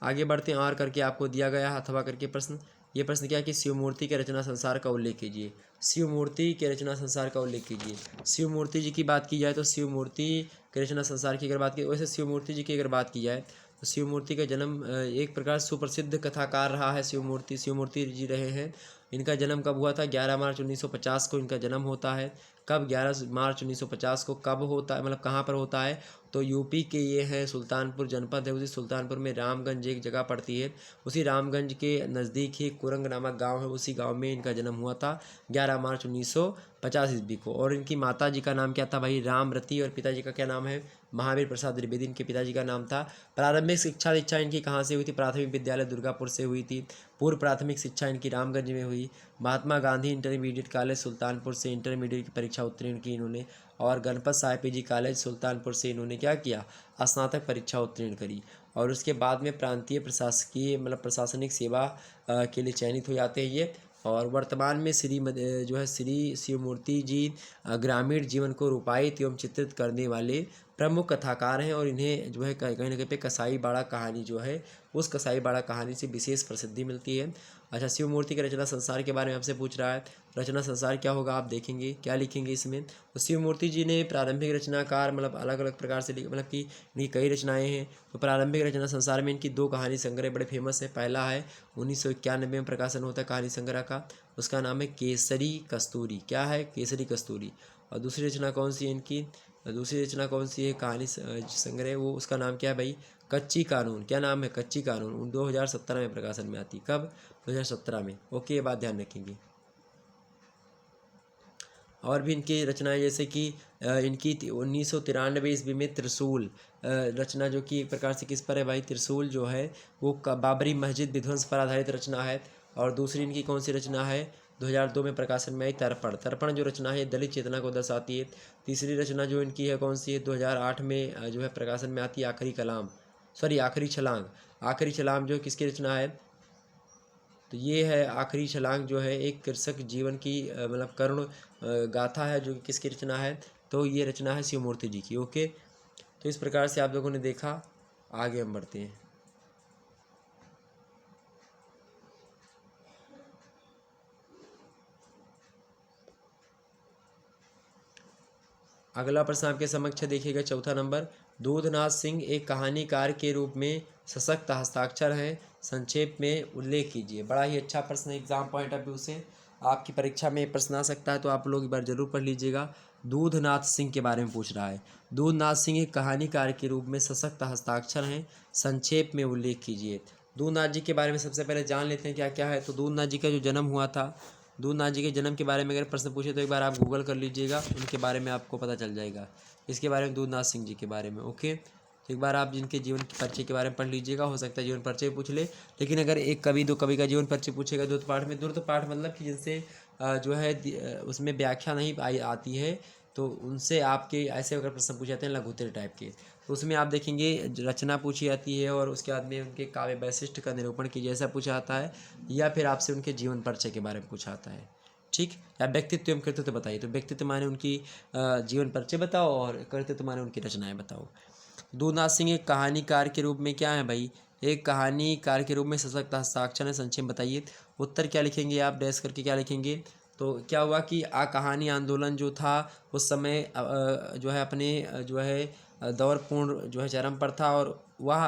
आगे बढ़ते हैं। और करके आपको दिया गया है अथवा करके प्रश्न। ये प्रश्न क्या है कि शिवमूर्ति के रचना संसार का उल्लेख कीजिए। शिवमूर्ति के रचना संसार का उल्लेख कीजिए। शिवमूर्ति जी की बात की जाए तो शिवमूर्ति के रचना संसार की अगर बात की, वैसे शिवमूर्ति जी की अगर बात की जाए तो शिवमूर्ति का जन्म एक प्रकार सुप्रसिद्ध कथाकार रहा है शिवमूर्ति जी रहे हैं। इनका जन्म कब हुआ था? 11 मार्च 1950 को इनका जन्म होता है। कब? 11 मार्च 1950 को। कब होता है, मतलब कहाँ पर होता है? तो यूपी के ये है, सुल्तानपुर जनपद है, उसी सुल्तानपुर में रामगंज एक जगह पड़ती है। उसी रामगंज के नज़दीक ही कुरंग नामक गांव है, उसी गांव में इनका जन्म हुआ था 11 मार्च 1950 ईस्वी को। और इनकी माता जी का नाम क्या था भाई? रामरती। और पिताजी का क्या नाम है? महावीर प्रसाद द्विवेदी इनके पिताजी का नाम था। प्रारंभिक शिक्षा इनकी कहाँ से हुई थी? प्राथमिक विद्यालय दुर्गापुर से हुई थी। पूर्व प्राथमिक शिक्षा इनकी रामगंज में हुई। महात्मा गांधी इंटरमीडिएट कॉलेज सुल्तानपुर से इंटरमीडिएट की परीक्षा उत्तीर्ण की इन्होंने। और गणपत साहेब जी कॉलेज सुल्तानपुर से इन्होंने क्या किया? स्नातक परीक्षा उत्तीर्ण करी। और उसके बाद में प्रांतीय प्रशासकीय मतलब प्रशासनिक सेवा के लिए चयनित हो जाते हैं ये। और वर्तमान में जो है श्री शिवमूर्ति जी ग्रामीण जीवन को रूपायित एवं चित्रित करने वाले प्रमुख कथाकार हैं, और इन्हें जो है कहीं ना कहीं पे कसाई बाड़ा कहानी जो है उस कसाई बाड़ा कहानी से विशेष प्रसिद्धि मिलती है। अच्छा, शिवमूर्ति के रचना संसार के बारे में आपसे पूछ रहा है। रचना संसार क्या होगा, आप देखेंगे क्या लिखेंगे इसमें। तो शिवमूर्ति जी ने प्रारंभिक रचनाकार मतलब अलग अलग प्रकार से मतलब कि इनकी कई रचनाएं हैं। तो प्रारंभिक रचना संसार में इनकी 2 कहानी संग्रह बड़े फेमस है। पहला है 1991 में प्रकाशन होता है कहानी संग्रह का, उसका नाम है केसरी कस्तूरी। क्या है, केसरी कस्तूरी। और दूसरी रचना कौन सी है इनकी, दूसरी रचना कौन सी है कहानी संग्रह, वो उसका नाम क्या है भाई, कच्ची कानून। क्या नाम है, कच्ची कानून। 2017 में प्रकाशन में आती। कब, 2017 में। ओके, ये बात ध्यान रखेंगे। और भी इनकी रचनाएं जैसे कि इनकी 1993 ईस्वी में त्रिशूल रचना, जो कि एक प्रकार से किस पर है भाई, त्रिशूल जो है वो बाबरी मस्जिद विध्वंस पर आधारित रचना है। और दूसरी इनकी कौन सी रचना है, 2002 में प्रकाशन में आई तर्पण। तर्पण जो रचना है दलित चेतना को दर्शाती है। तीसरी रचना जो इनकी है कौन सी है, 2008 में जो है प्रकाशन में आती है आखिरी कलाम, सॉरी आखिरी छलांग। आखिरी छलांग जो किसकी रचना है, तो ये है आखिरी छलांग जो है एक कृषक जीवन की मतलब करुण गाथा है, जो कि किसकी रचना है, तो ये रचना है शिवमूर्ति जी की। ओके, तो इस प्रकार से आप लोगों ने देखा। आगे हम बढ़ते हैं। अगला प्रश्न आपके समक्ष देखिएगा, चौथा नंबर। दूधनाथ सिंह एक कहानीकार के रूप में सशक्त हस्ताक्षर हैं, संक्षेप में उल्लेख कीजिए। बड़ा ही अच्छा प्रश्न है, एग्जाम पॉइंट ऑफ व्यू से आपकी परीक्षा में प्रश्न आ सकता है, तो आप लोग एक बार जरूर पढ़ लीजिएगा। दूधनाथ सिंह के बारे में पूछ रहा है। दूधनाथ सिंह एक कहानीकार के रूप में सशक्त हस्ताक्षर हैं, संक्षेप में उल्लेख कीजिए। दूधनाथ जी के बारे में सबसे पहले जान लेते हैं क्या क्या है। तो दूधनाथ जी का जो जन्म हुआ था, दूधनाथ जी के जन्म के बारे में अगर प्रश्न पूछे तो एक बार आप गूगल कर लीजिएगा, उनके बारे में आपको पता चल जाएगा इसके बारे में, दूधनाथ सिंह जी के बारे में। ओके, तो एक बार आप जिनके जीवन परिचय के बारे में पढ़ लीजिएगा, हो सकता है जीवन परिचय पूछ ले। लेकिन अगर एक कवि दो कवि का जीवन परिचय पूछेगा द्रुत पाठ में, द्रुत पाठ मतलब कि जिनसे जो है उसमें व्याख्या नहीं आती है, तो उनसे आपके ऐसे अगर प्रश्न पूछे जाते हैं लघुत्तरी टाइप के, तो उसमें आप देखेंगे रचना पूछी जाती है और उसके बाद में उनके काव्य वैशिष्ट का निरूपण की जैसा पूछा जाता है, या फिर आपसे उनके जीवन परिचय के बारे में पूछा जाता है। ठीक, या व्यक्तित्व एवं कृतित्व बताइए। तो व्यक्तित्व माने उनकी जीवन परिचय बताओ, और कृतित्व माने उनकी रचनाएं बताओ। दूधनाथ सिंह एक कहानीकार के रूप में क्या है भाई, एक कहानीकार के रूप में सशक्त हस्ताक्षर है, संक्षेप बताइए। उत्तर क्या लिखेंगे आप, डैश करके क्या लिखेंगे। तो क्या हुआ कि कहानी आंदोलन जो था उस समय जो है अपने जो है दौर पूर्ण जो है चरम पर था, और वह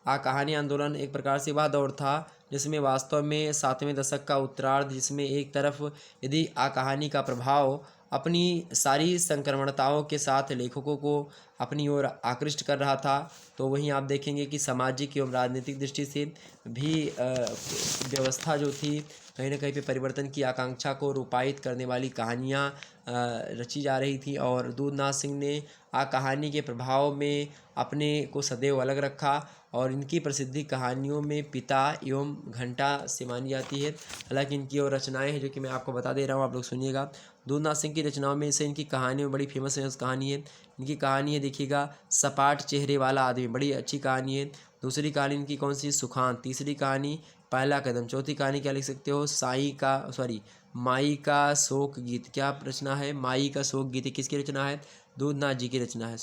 कहानी आंदोलन एक प्रकार से वह दौर था जिसमें वास्तव में 7वें दशक का उत्तरार्ध, जिसमें एक तरफ यदि कहानी का प्रभाव अपनी सारी संक्रमणताओं के साथ लेखकों को अपनी ओर आकृष्ट कर रहा था, तो वहीं आप देखेंगे कि सामाजिक एवं राजनीतिक दृष्टि से भी व्यवस्था जो थी कहीं ना कहीं पे परिवर्तन की आकांक्षा को रूपायित करने वाली कहानियाँ रची जा रही थी। और दूधनाथ सिंह ने कहानी के प्रभाव में अपने को सदैव अलग रखा, और इनकी प्रसिद्धि कहानियों में पिता एवं घंटा से मानी जाती है। हालांकि इनकी और रचनाएं हैं जो कि मैं आपको बता दे रहा हूँ, आप लोग सुनिएगा। दूधनाथ सिंह की रचनाओं में से इनकी कहानी में बड़ी फेमस है कहानी है, इनकी कहानी है देखिएगा सपाट चेहरे वाला आदमी, बड़ी अच्छी कहानी है। दूसरी कहानी इनकी कौन सी, सुखान। तीसरी कहानी पहला कदम। चौथी कहानी क्या लिख सकते हो, माई का शोक गीत। क्या रचना है, माई का शोक गीत किसकी रचना है, दूधनाथ जी की रचना है,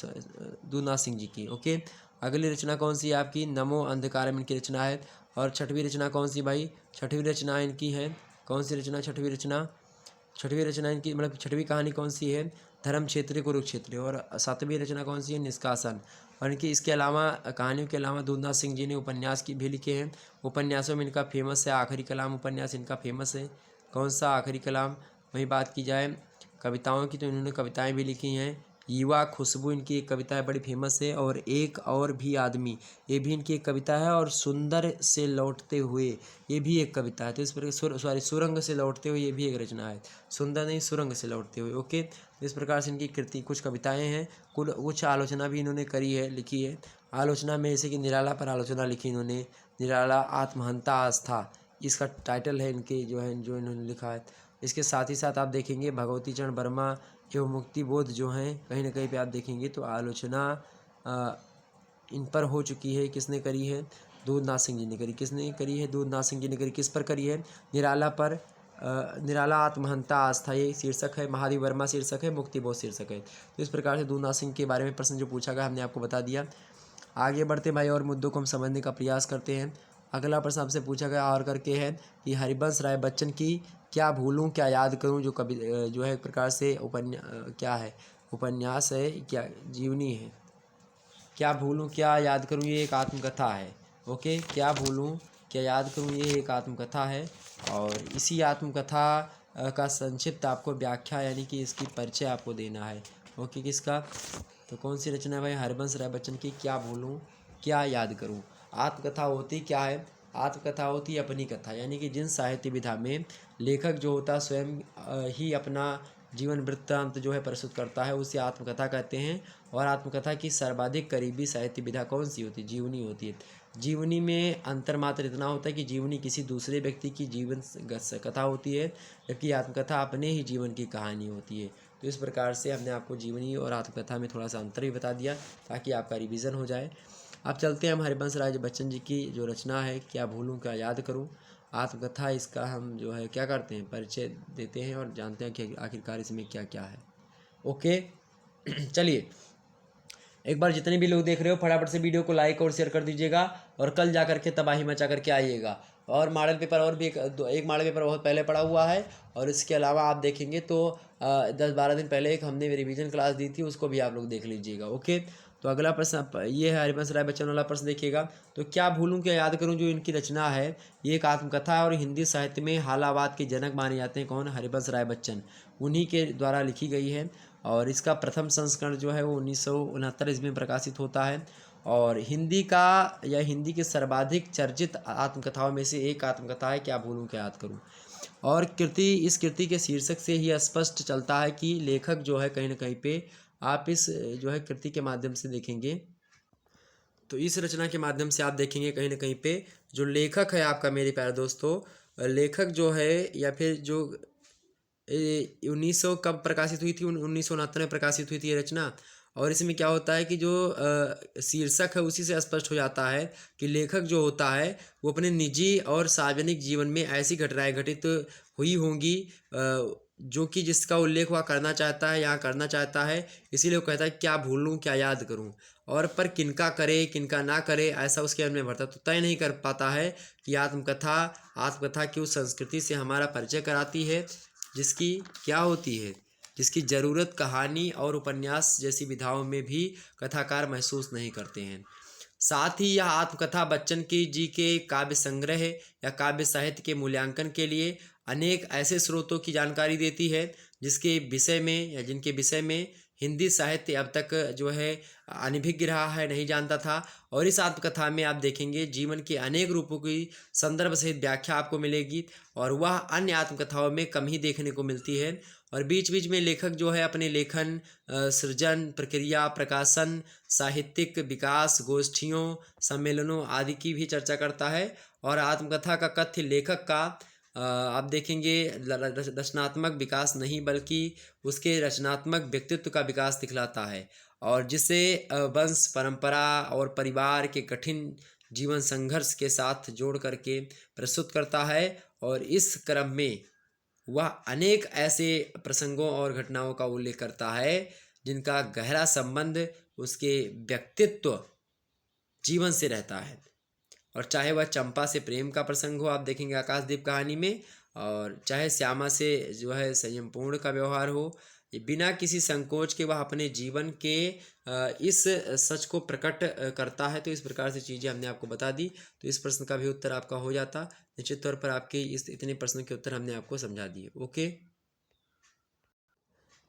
दूधनाथ सिंह जी की। ओके, अगली रचना कौन सी है आपकी, नमो अंधकारम इनकी रचना है। और छठवीं रचना कौन सी भाई, छठवीं रचना इनकी है कौन सी रचना, छठवीं रचना इनकी मतलब छठवीं कहानी कौन सी है, धर्म क्षेत्र कुरुक्षेत्र। और सातवीं रचना कौन सी है, निष्कासन। और इनकी इसके अलावा कहानियों के अलावा दूधनाथ सिंह जी ने उपन्यास की भी लिखे हैं। उपन्यासों में इनका फेमस है आखिरी कलाम उपन्यास, इनका फेमस है। कौन सा, आखिरी कलाम। वहीं बात की जाए कविताओं की, तो इन्होंने कविताएं भी लिखी हैं। युवा खुशबू इनकी एक कविता है, बड़ी फेमस है। और एक और भी आदमी, ये भी इनकी एक कविता है। और सुंदर से लौटते हुए, ये भी एक कविता है। तो इस प्रकार सुरंग से लौटते हुए, ये भी एक रचना है, सुंदर नहीं सुरंग से लौटते हुए। ओके, इस प्रकार से इनकी कृति कुछ कविताएं हैं, कुछ आलोचना भी इन्होंने करी है, लिखी है। आलोचना में जैसे कि निराला पर आलोचना लिखी इन्होंने, निराला आत्महंता आस्था, इसका टाइटल है इनके जो इन्होंने लिखा है। इसके साथ ही साथ आप देखेंगे भगवती चरण वर्मा एवं मुक्ति बोध जो हैं, कहीं ना कहीं पे आप देखेंगे तो आलोचना इन पर हो चुकी है। किसने करी है? दूधनाथ सिंह जी ने करी। किसने करी है? दूधनाथ सिंह जी ने करी। किस पर करी है? निराला पर। निराला आत्महंता अस्थायी शीर्षक है, महादेव वर्मा शीर्षक है, मुक्तिबोध शीर्षक है। तो इस प्रकार से दूधनाथ सिंह के बारे में प्रश्न जो पूछा गया हमने आपको बता दिया। आगे बढ़ते भाई और मुद्दों को हम समझने का प्रयास करते हैं। अगला प्रश्न आपसे पूछा गया और करके है कि हरिवंश राय बच्चन की क्या भूलूं क्या याद करूं, जो कवि जो है एक प्रकार से क्या है, उपन्यास है, क्या जीवनी है। क्या भूलूं क्या याद करूं ये एक आत्मकथा है। ओके, क्या भूलूं क्या याद करूं ये एक आत्मकथा है। और इसी आत्मकथा का संक्षिप्त आपको व्याख्या यानी कि इसकी परिचय आपको देना है। ओके, किसका? तो कौन सी रचना है भाई? हरिवंश राय बच्चन की क्या भूलूं क्या याद करूं। आत्मकथा होती क्या है? आत्मकथा होती है अपनी कथा, यानी कि जिन साहित्य विधा में लेखक जो होता है स्वयं ही अपना जीवन वृत्तांत जो है प्रस्तुत करता है उसे आत्मकथा कहते हैं। और आत्मकथा की सर्वाधिक करीबी साहित्य विधा कौन सी होती है? जीवनी होती है। जीवनी में अंतर मात्र इतना होता है कि जीवनी किसी दूसरे व्यक्ति की जीवन कथा होती है, जबकि आत्मकथा अपने ही जीवन की कहानी होती है। तो इस प्रकार से हमने आपको जीवनी और आत्मकथा में थोड़ा सा अंतर भी बता दिया ताकि आपका रिवीजन हो जाए। अब चलते हैं हम हरिवंश राय बच्चन जी की जो रचना है क्या भूलूं क्या याद करूं आत्मकथा, इसका हम जो है क्या करते हैं, परिचय देते हैं और जानते हैं कि आखिरकार इसमें क्या क्या है। ओके चलिए, एक बार जितने भी लोग देख रहे हो फटाफट से वीडियो को लाइक और शेयर कर दीजिएगा और कल जा करके तबाही मचा करके आइएगा। और मॉडल पेपर और भी एक मॉडल पेपर बहुत पहले पड़ा हुआ है। और इसके अलावा आप देखेंगे तो 10-12 दिन पहले एक हमने रिवीजन क्लास दी थी, उसको भी आप लोग देख लीजिएगा। ओके, तो अगला प्रश्न ये है हरिवंश राय बच्चन वाला प्रश्न देखिएगा। तो क्या भूलूं क्या याद करूं जो इनकी रचना है ये एक आत्मकथा है और हिंदी साहित्य में हालावाद के जनक माने जाते हैं। कौन? हरिवंश राय बच्चन, उन्हीं के द्वारा लिखी गई है। और इसका प्रथम संस्करण जो है वो 1969 ईस्वी में प्रकाशित होता है। और हिंदी का या हिंदी के सर्वाधिक चर्चित आत्मकथाओं में से एक आत्मकथा है क्या भूलूं क्या याद करूं। और इस कृति के शीर्षक से ही स्पष्ट चलता है कि लेखक जो है कहीं ना कहीं पे आप इस जो है कृति के माध्यम से देखेंगे, तो इस रचना के माध्यम से आप देखेंगे कहीं ना कहीं पे जो लेखक है आपका मेरे प्यारे दोस्तों, लेखक जो है या फिर जो 1900 कब प्रकाशित हुई थी? 1969 में प्रकाशित हुई थी ये रचना। और इसमें क्या होता है कि जो शीर्षक है उसी से स्पष्ट हो जाता है कि लेखक जो होता है वो अपने निजी और सार्वजनिक जीवन में ऐसी घटनाएं घटित हुई होंगी जो कि जिसका उल्लेख वह करना चाहता है, यहाँ करना चाहता है। इसीलिए वो कहता है क्या भूलूं क्या याद करूं। और पर किनका करे किनका ना करे ऐसा उसके मन में भरता तो तय नहीं कर पाता है कि आत्मकथा की उस संस्कृति से हमारा परिचय कराती है जिसकी क्या होती है, जिसकी ज़रूरत कहानी और उपन्यास जैसी विधाओं में भी कथाकार महसूस नहीं करते हैं। साथ ही यह आत्मकथा बच्चन की जी के काव्य संग्रह या काव्य साहित्य के मूल्यांकन के लिए अनेक ऐसे स्रोतों की जानकारी देती है जिसके विषय में या जिनके विषय में हिंदी साहित्य अब तक जो है अनभिज्ञ रहा है, नहीं जानता था। और इस आत्मकथा में आप देखेंगे जीवन के अनेक रूपों की संदर्भ सहित व्याख्या आपको मिलेगी और वह अन्य आत्मकथाओं में कम ही देखने को मिलती है। और बीच बीच में लेखक जो है अपने लेखन सृजन प्रक्रिया प्रकाशन साहित्यिक विकास गोष्ठियों सम्मेलनों आदि की भी चर्चा करता है। और आत्मकथा का कथ्य लेखक का आप देखेंगे रचनात्मक विकास नहीं बल्कि उसके रचनात्मक व्यक्तित्व का विकास दिखलाता है और जिसे वंश परंपरा और परिवार के कठिन जीवन संघर्ष के साथ जोड़ करके प्रस्तुत करता है। और इस क्रम में वह अनेक ऐसे प्रसंगों और घटनाओं का उल्लेख करता है जिनका गहरा संबंध उसके व्यक्तित्व जीवन से रहता है। और चाहे वह चंपा से प्रेम का प्रसंग हो आप देखेंगे आकाशदीप कहानी में, और चाहे श्यामा से जो है संयमपूर्ण का व्यवहार हो, ये बिना किसी संकोच के वह अपने जीवन के इस सच को प्रकट करता है। तो इस प्रकार से चीज़ें हमने आपको बता दी, तो इस प्रश्न का भी उत्तर आपका हो जाता। निश्चित तौर पर आपके इस इतने प्रश्न के उत्तर हमने आपको समझा दिए। ओके,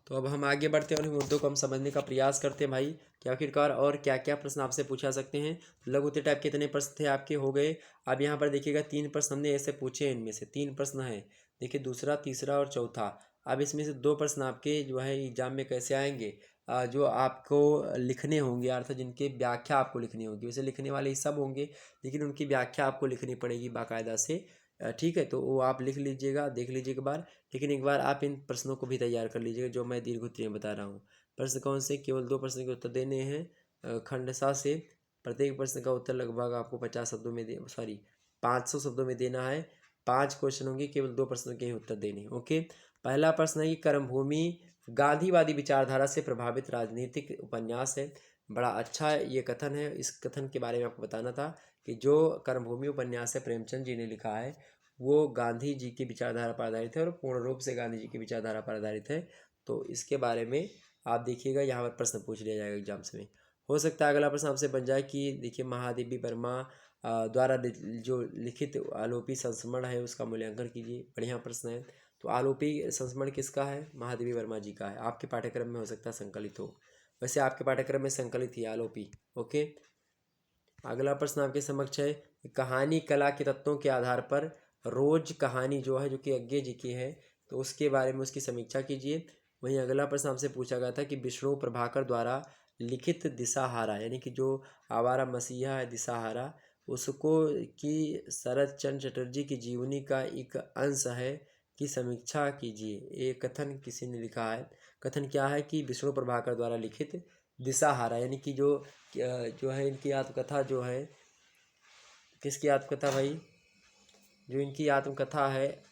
तो अब हम आगे बढ़ते हैं और मुद्दों को हम समझने का प्रयास करते हैं भाई कि आखिरकार और क्या क्या प्रश्न आपसे पूछा सकते हैं। लघु टाइप के इतने प्रश्न थे आपके हो गए। अब यहाँ पर देखिएगा 3 प्रश्न हमने ऐसे पूछे हैं, इनमें से 3 प्रश्न हैं। देखिए दूसरा तीसरा और चौथा। अब इसमें से 2 प्रश्न आपके जो है एग्जाम में कैसे आएंगे, जो आपको लिखने होंगे अर्थात जिनकी व्याख्या आपको लिखनी होगी। वैसे लिखने वाले ही सब होंगे लेकिन उनकी व्याख्या आपको लिखनी पड़ेगी बाकायदा से। ठीक है, तो वो आप लिख लीजिएगा, देख लीजिए एक बार। लेकिन एक बार आप इन प्रश्नों को भी तैयार कर लीजिएगा जो मैं दीर्घ उत्तरीय बता रहा हूँ। प्रश्न कौन से? केवल 2 प्रश्न के उत्तर देने हैं खंड सा से। प्रत्येक प्रश्न का उत्तर लगभग आपको 50 शब्दों में 500 शब्दों में देना है। 5 क्वेश्चन होंगे, केवल 2 प्रश्नों के ही उत्तर देने। ओके, पहला प्रश्न है कि कर्मभूमि गांधीवादी विचारधारा से प्रभावित राजनीतिक उपन्यास है। बड़ा अच्छा ये कथन है। इस कथन के बारे में आपको बताना था कि जो कर्मभूमि उपन्यास है प्रेमचंद जी ने लिखा है वो गांधी जी की विचारधारा पर आधारित है और पूर्ण रूप से गांधी जी की विचारधारा पर आधारित है। तो इसके बारे में आप देखिएगा, यहाँ पर प्रश्न पूछ लिया जाएगा एग्जाम्स में। हो सकता है अगला प्रश्न आपसे बन जाए कि देखिए महादेवी वर्मा द्वारा जो लिखित आलोपी संस्मरण है उसका मूल्यांकन कीजिए। बढ़िया प्रश्न है। तो आलोपी संस्मरण किसका है? महादेवी वर्मा जी का है। आपके पाठ्यक्रम में हो सकता है संकलित हो, वैसे आपके पाठ्यक्रम में संकलित ही आलोपी। ओके, अगला प्रश्न आपके समक्ष है, कहानी कला के तत्वों के आधार पर रोज कहानी जो है जो कि अज्ञे जी की है, तो उसके बारे में उसकी समीक्षा कीजिए। वहीं अगला प्रश्न आपसे पूछा गया था कि विष्णु प्रभाकर द्वारा लिखित दिशाहारा यानी कि जो आवारा मसीहा है दिशाहारा, उसको कि शरद चंद्र चटर्जी की जीवनी का एक अंश है की समीक्षा कीजिए। ये कथन किसी ने लिखा है। कथन क्या है कि विष्णु प्रभाकर द्वारा लिखित दिशाहारा यानी कि जो है इनकी आत्मकथा जो है, किसकी आत्मकथा भाई? जो इनकी आत्मकथा है,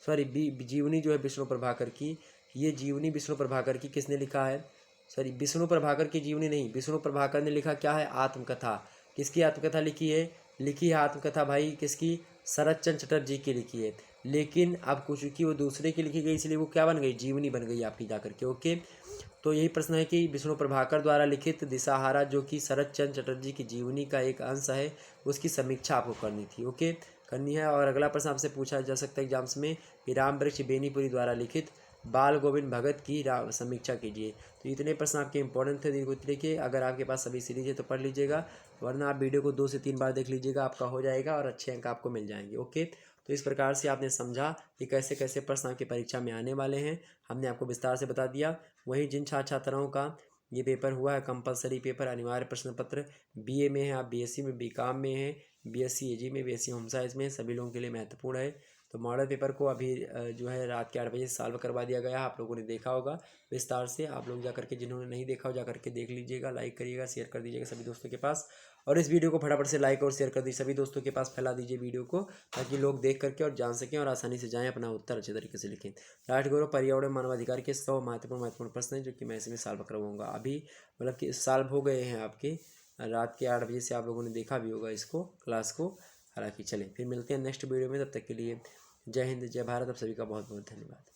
सॉरी जीवनी जो है विष्णु प्रभाकर की, ये जीवनी विष्णु प्रभाकर की किसने लिखा है? सॉरी, विष्णु प्रभाकर की जीवनी नहीं, विष्णु प्रभाकर ने लिखा क्या है? आत्मकथा। किसकी आत्मकथा लिखी है? लिखी है आत्मकथा भाई किसकी? शरद चंद्र चटर्जी की लिखी है। लेकिन अब कुछ की वो दूसरे की लिखी गई, इसलिए वो क्या बन गई? जीवनी बन गई आपकी जाकर के। ओके, तो यही प्रश्न है कि विष्णु प्रभाकर द्वारा लिखित दिशाहारा जो कि शरद चंद्र चटर्जी की जीवनी का एक अंश है, उसकी समीक्षा आपको करनी थी। ओके, करनी है। और अगला प्रश्न आपसे पूछा जा सकता है एग्जाम्स में कि राम वृक्ष बेनीपुरी द्वारा लिखित बाल गोविंद भगत की समीक्षा कीजिए। तो इतने प्रश्न आपके इंपॉर्टेंट थे दिनगुत्री के। अगर आपके पास सभी सीरीज है तो पढ़ लीजिएगा, वरना आप वीडियो को 2 से 3 बार देख लीजिएगा, आपका हो जाएगा और अच्छे अंक आपको मिल जाएंगे। ओके, तो इस प्रकार से आपने समझा कि कैसे कैसे प्रश्न आपकी परीक्षा में आने वाले हैं, हमने आपको विस्तार से बता दिया। वहीं जिन छात्र छात्राओं का ये पेपर हुआ है कंपलसरी पेपर, अनिवार्य प्रश्न पत्र, बीए में है आप, बीएससी में, बीकॉम में है, बीएससी एजी में, बीएससी होम साइंस में, सभी लोगों के लिए महत्वपूर्ण है। तो मॉडल पेपर को अभी जो है रात के 8 बजे सॉल्व करवा दिया गया है। आप लोगों ने देखा होगा विस्तार से। आप लोग जाकर के, जिन्होंने नहीं देखा हो जाकर के देख लीजिएगा, लाइक करिएगा, शेयर कर दीजिएगा सभी दोस्तों के पास, और इस वीडियो को फटाफट से लाइक और शेयर कर दीजिए, सभी दोस्तों के पास फैला दीजिए वीडियो को, ताकि लोग देख करके और जान सकें और आसानी से जाएं, अपना उत्तर अच्छे तरीके से लिखें। राष्ट्र गौरव, पर्यावरण, मानवाधिकार के 100 महत्वपूर्ण प्रश्न हैं जो कि मैं इसमें सॉल्व करवाऊंगा। अभी मतलब कि सॉल्व हो गए हैं आपके, रात के 8 बजे से आप लोगों ने देखा भी होगा इसको, क्लास को। हालांकि चलें फिर मिलते हैं नेक्स्ट वीडियो में, तब तक के लिए जय हिंद, जय भारत। आप सभी का बहुत बहुत धन्यवाद।